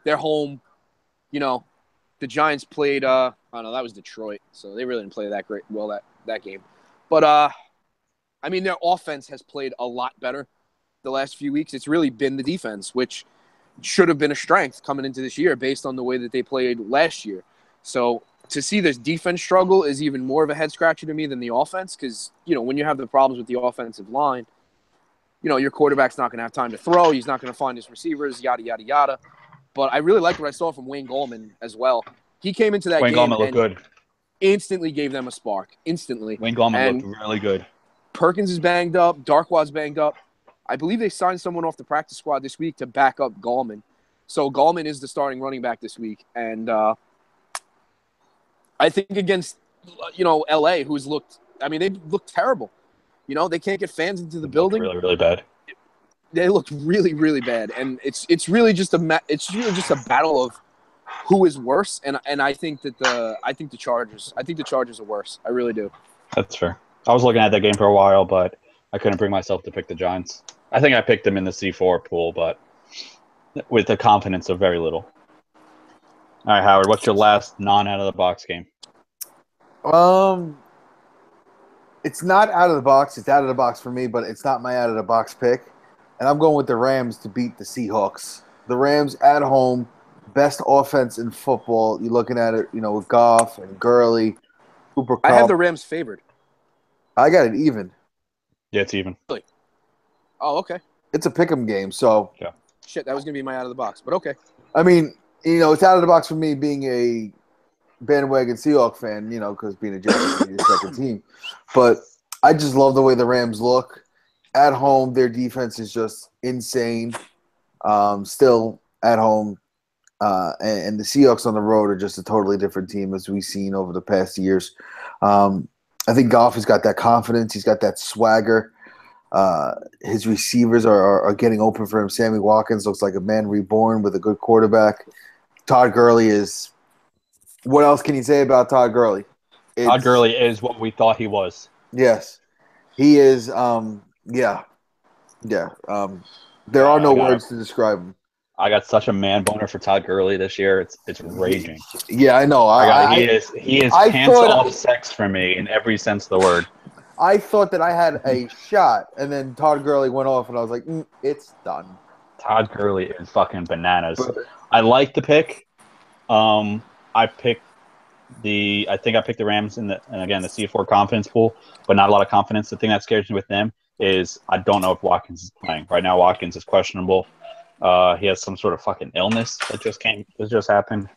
the Giants played. I don't know, that was Detroit, so they really didn't play that great well that game. But I mean, their offense has played a lot better the last few weeks. It's really been the defense, which should have been a strength coming into this year based on the way that they played last year. So to see this defense struggle is even more of a head scratcher to me than the offense, because when you have the problems with the offensive line, your quarterback's not going to have time to throw. He's not going to find his receivers, yada, yada, yada. But I really liked what I saw from Wayne Gallman as well. He came into that Wayne game Gallman looked good. Instantly gave them a spark. Instantly. Wayne Gallman looked really good. Perkins is banged up. Darkwad's banged up. I believe they signed someone off the practice squad this week to back up Gallman. So Gallman is the starting running back this week. And I think against, L.A., who's looked – I mean, they looked terrible. They can't get fans into the building. Really, really bad. They looked really, really bad. And it's really just a battle of who is worse. And I think that the Chargers are worse. I really do. That's fair. I was looking at that game for a while, but I couldn't bring myself to pick the Giants. I think I picked them in the C4 pool, but with the confidence of very little. All right, Howard, what's your last non-out-of-the-box game? It's not out of the box. It's out of the box for me, but it's not my out-of-the-box pick. And I'm going with the Rams to beat the Seahawks. The Rams at home, best offense in football. You're looking at it, with Goff and Gurley, Cooper Kupp. I have the Rams favored. I got it even. Yeah, it's even. Really? Oh, okay. It's a pick'em game, so. Yeah. Shit, that was going to be my out-of-the-box, but okay. I mean, it's out of the box for me being a bandwagon Seahawks fan, because being a Giants is your second team. But I just love the way the Rams look. At home, their defense is just insane. Still at home. And the Seahawks on the road are just a totally different team as we've seen over the past years. I think Goff has got that confidence. He's got that swagger. His receivers are getting open for him. Sammy Watkins looks like a man reborn with a good quarterback. Todd Gurley is – what else can you say about Todd Gurley? Todd Gurley is what we thought he was. Yes. He is there are no words to describe him. I got such a man boner for Todd Gurley this year. It's raging. Yeah, I know. He is pants off sex for me in every sense of the word. I thought that I had a shot, and then Todd Gurley went off, and I was like, it's done. Todd Gurley is fucking bananas. I like the pick. I think I picked the Rams and again the C4 confidence pool, but not a lot of confidence. The thing that scares me with them is I don't know if Watkins is playing. Right now Watkins is questionable. He has some sort of fucking illness that just happened.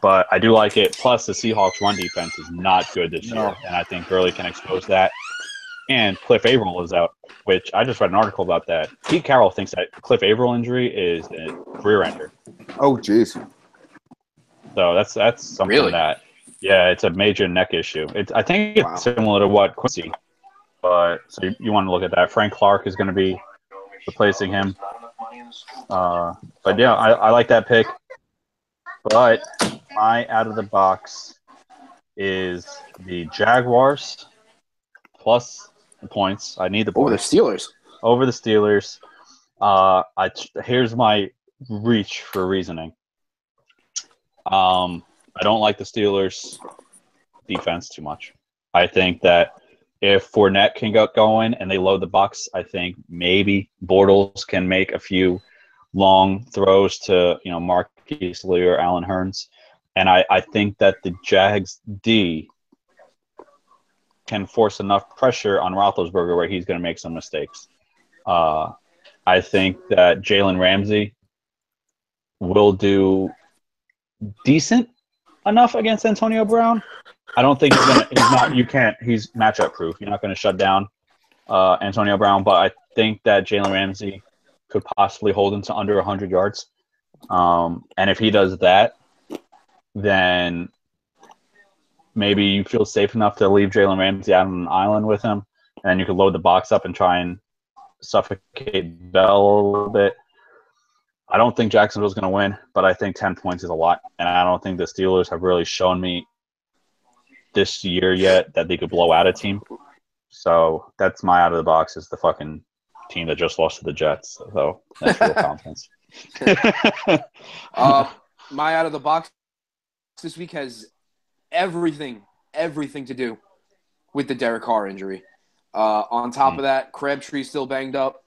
But I do like it. Plus the Seahawks run defense is not good this year, and I think Gurley can expose that. And Cliff Averill is out, which I just read an article about that. Pete Carroll thinks that Cliff Averill injury is a career ender. Oh, jeez. So that's something that, yeah, it's a major neck issue. I think it's similar to what Quincy, but so you want to look at that. Frank Clark is going to be replacing him. But yeah, I like that pick. But my out of the box is the Jaguars plus the points. I need the points. Over the Steelers. Here's my reach for reasoning. I don't like the Steelers' defense too much. I think that if Fournette can get going and they load the Bucs, I think maybe Bortles can make a few long throws to Marquise Lee or Allen Hurns. And I think that the Jags D can force enough pressure on Roethlisberger where he's going to make some mistakes. I think that Jalen Ramsey will do decent enough against Antonio Brown. I don't think he's matchup proof. You're not going to shut down Antonio Brown, but I think that Jalen Ramsey could possibly hold him to under 100 yards. And if he does that, then maybe you feel safe enough to leave Jalen Ramsey out on an island with him, and you could load the box up and try and suffocate Bell a little bit. I don't think Jacksonville's going to win, but I think 10 points is a lot, and I don't think the Steelers have really shown me this year yet that they could blow out a team. So that's my out of the box is the fucking team that just lost to the Jets. So that's real confidence. My out of the box this week has everything to do with the Derek Carr injury. On top of that, Crabtree's still banged up.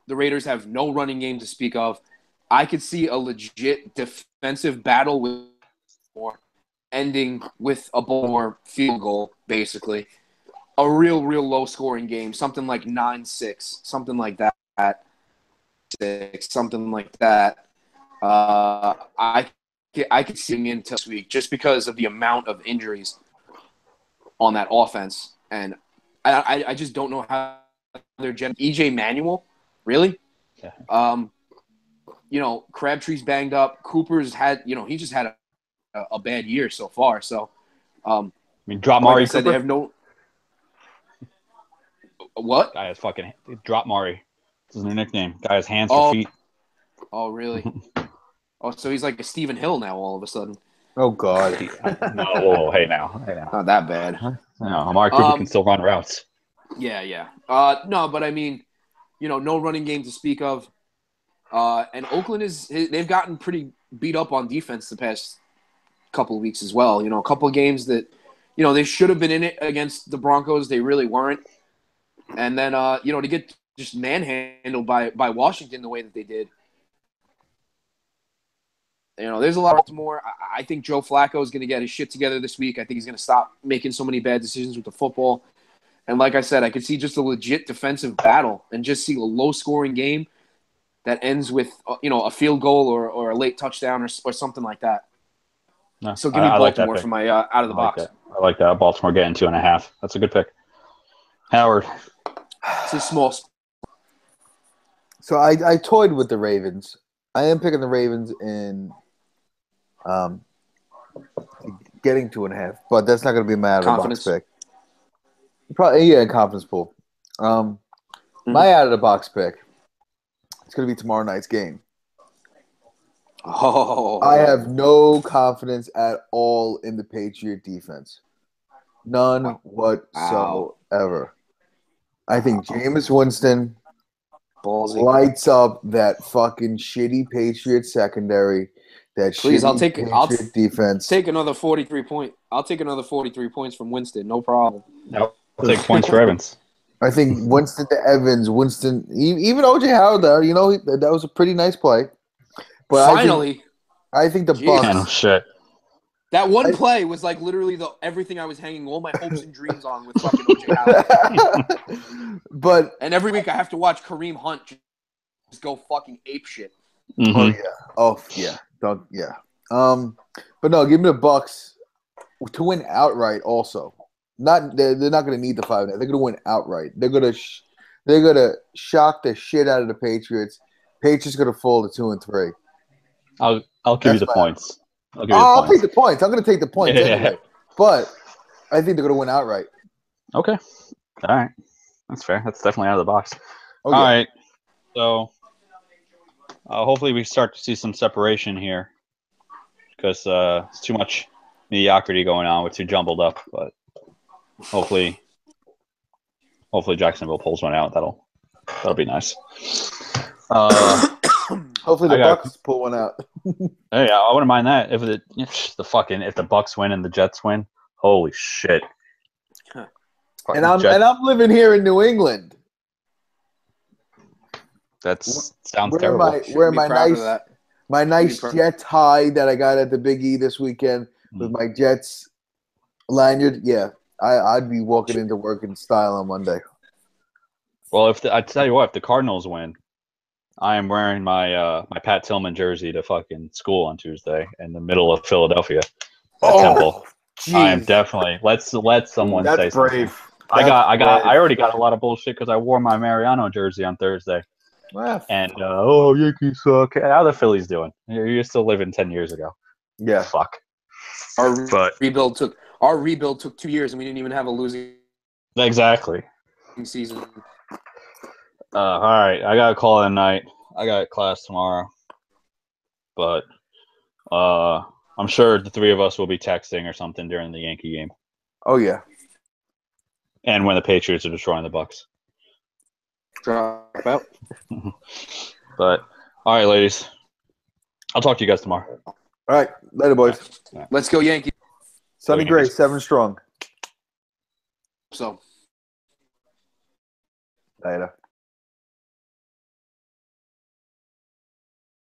The Raiders have no running game to speak of. I could see a legit defensive battle with ending with a Baltimore field goal, basically. A real low-scoring game, something like 9-6, something like that. Something like that. I could see him into this week just because of the amount of injuries on that offense. And I just don't know how they're EJ Manuel, really? Yeah. Crabtree's banged up. Cooper's had, he just had a bad year so far. So, drop Mari. Like I said, they have no. What? Guy has fucking drop Mari. This is their nickname. Guy has hands for feet. Oh, really? So he's like a Stephen Hill now all of a sudden. Oh, God. No, hey now. Not that bad. No, Amari Cooper can still run routes. Yeah. No, but I mean, no running game to speak of. And Oakland they've gotten pretty beat up on defense the past couple of weeks as well. A couple of games that, they should have been in it against the Broncos. They really weren't. And then, to get just manhandled by Washington the way that they did. There's a lot more. I think Joe Flacco is going to get his shit together this week. I think he's going to stop making so many bad decisions with the football. And like I said, I could see just a legit defensive battle and just see a low-scoring game that ends with, a field goal or a late touchdown or something like that. No, so give me Baltimore like for my out of the box. I like that. Baltimore getting 2.5. That's a good pick. Howard. It's a small. So I toyed with the Ravens. I am picking the Ravens in getting 2.5, but that's not going to be my out of the box pick. Probably, confidence pool. My out of the box pick. It's going to be tomorrow night's game. Oh, I have no confidence at all in the Patriot defense. None whatsoever. I think Jameis Winston lights up that fucking shitty Patriot secondary. Please, I'll take defense. Take another 43 point. I'll take another 43 points from Winston. No problem. I'll take points for Evans. I think Winston to Evans, even OJ Howard there. That was a pretty nice play. But finally, I think the Bucks. Oh shit! That one play was like literally everything I was hanging all my hopes and dreams on with fucking OJ Howard. And every week I have to watch Kareem Hunt just go fucking ape shit. Mm-hmm. Oh yeah. But no, give me the Bucks to win outright. Also, they're not going to need the 5. They're going to win outright. They're going to shock the shit out of the Patriots. Patriots going to fall to 2-3. I'll give you the points. I'll take the points. I'm going to take the points anyway. Yeah. But I think they're going to win outright. Okay. All right. That's fair. That's definitely out of the box. All right. So hopefully we start to see some separation here because it's too much mediocrity going on. We're too jumbled up. But hopefully Jacksonville pulls one out. That'll be nice. Hopefully the Bucks pull one out. Hey, I wouldn't mind that if the Bucks win and the Jets win. Holy shit! And I'm living here in New England. That sounds terrible. Where my nice Jets tie that I got at the Big E this weekend with my Jets lanyard. Yeah, I'd be walking into work in style on Monday. Well, I tell you what, if the Cardinals win, I am wearing my Pat Tillman jersey to fucking school on Tuesday in the middle of Philadelphia at Temple. Geez. I am definitely let someone say brave. Something. I already got a lot of bullshit because I wore my Mariano jersey on Thursday. And Yankees suck. How the Phillies doing? You're still living 10 years ago. Yeah. Fuck. Our rebuild took 2 years and we didn't even have a losing exactly season. All right, I got a call at night. I got class tomorrow, but I'm sure the 3 of us will be texting or something during the Yankee game. Oh yeah. And when the Patriots are destroying the Bucks. Drop out. But all right, ladies. I'll talk to you guys tomorrow. All right. Later, boys. Let's go Yankees. Sonny Gray, 7 strong. So. Later.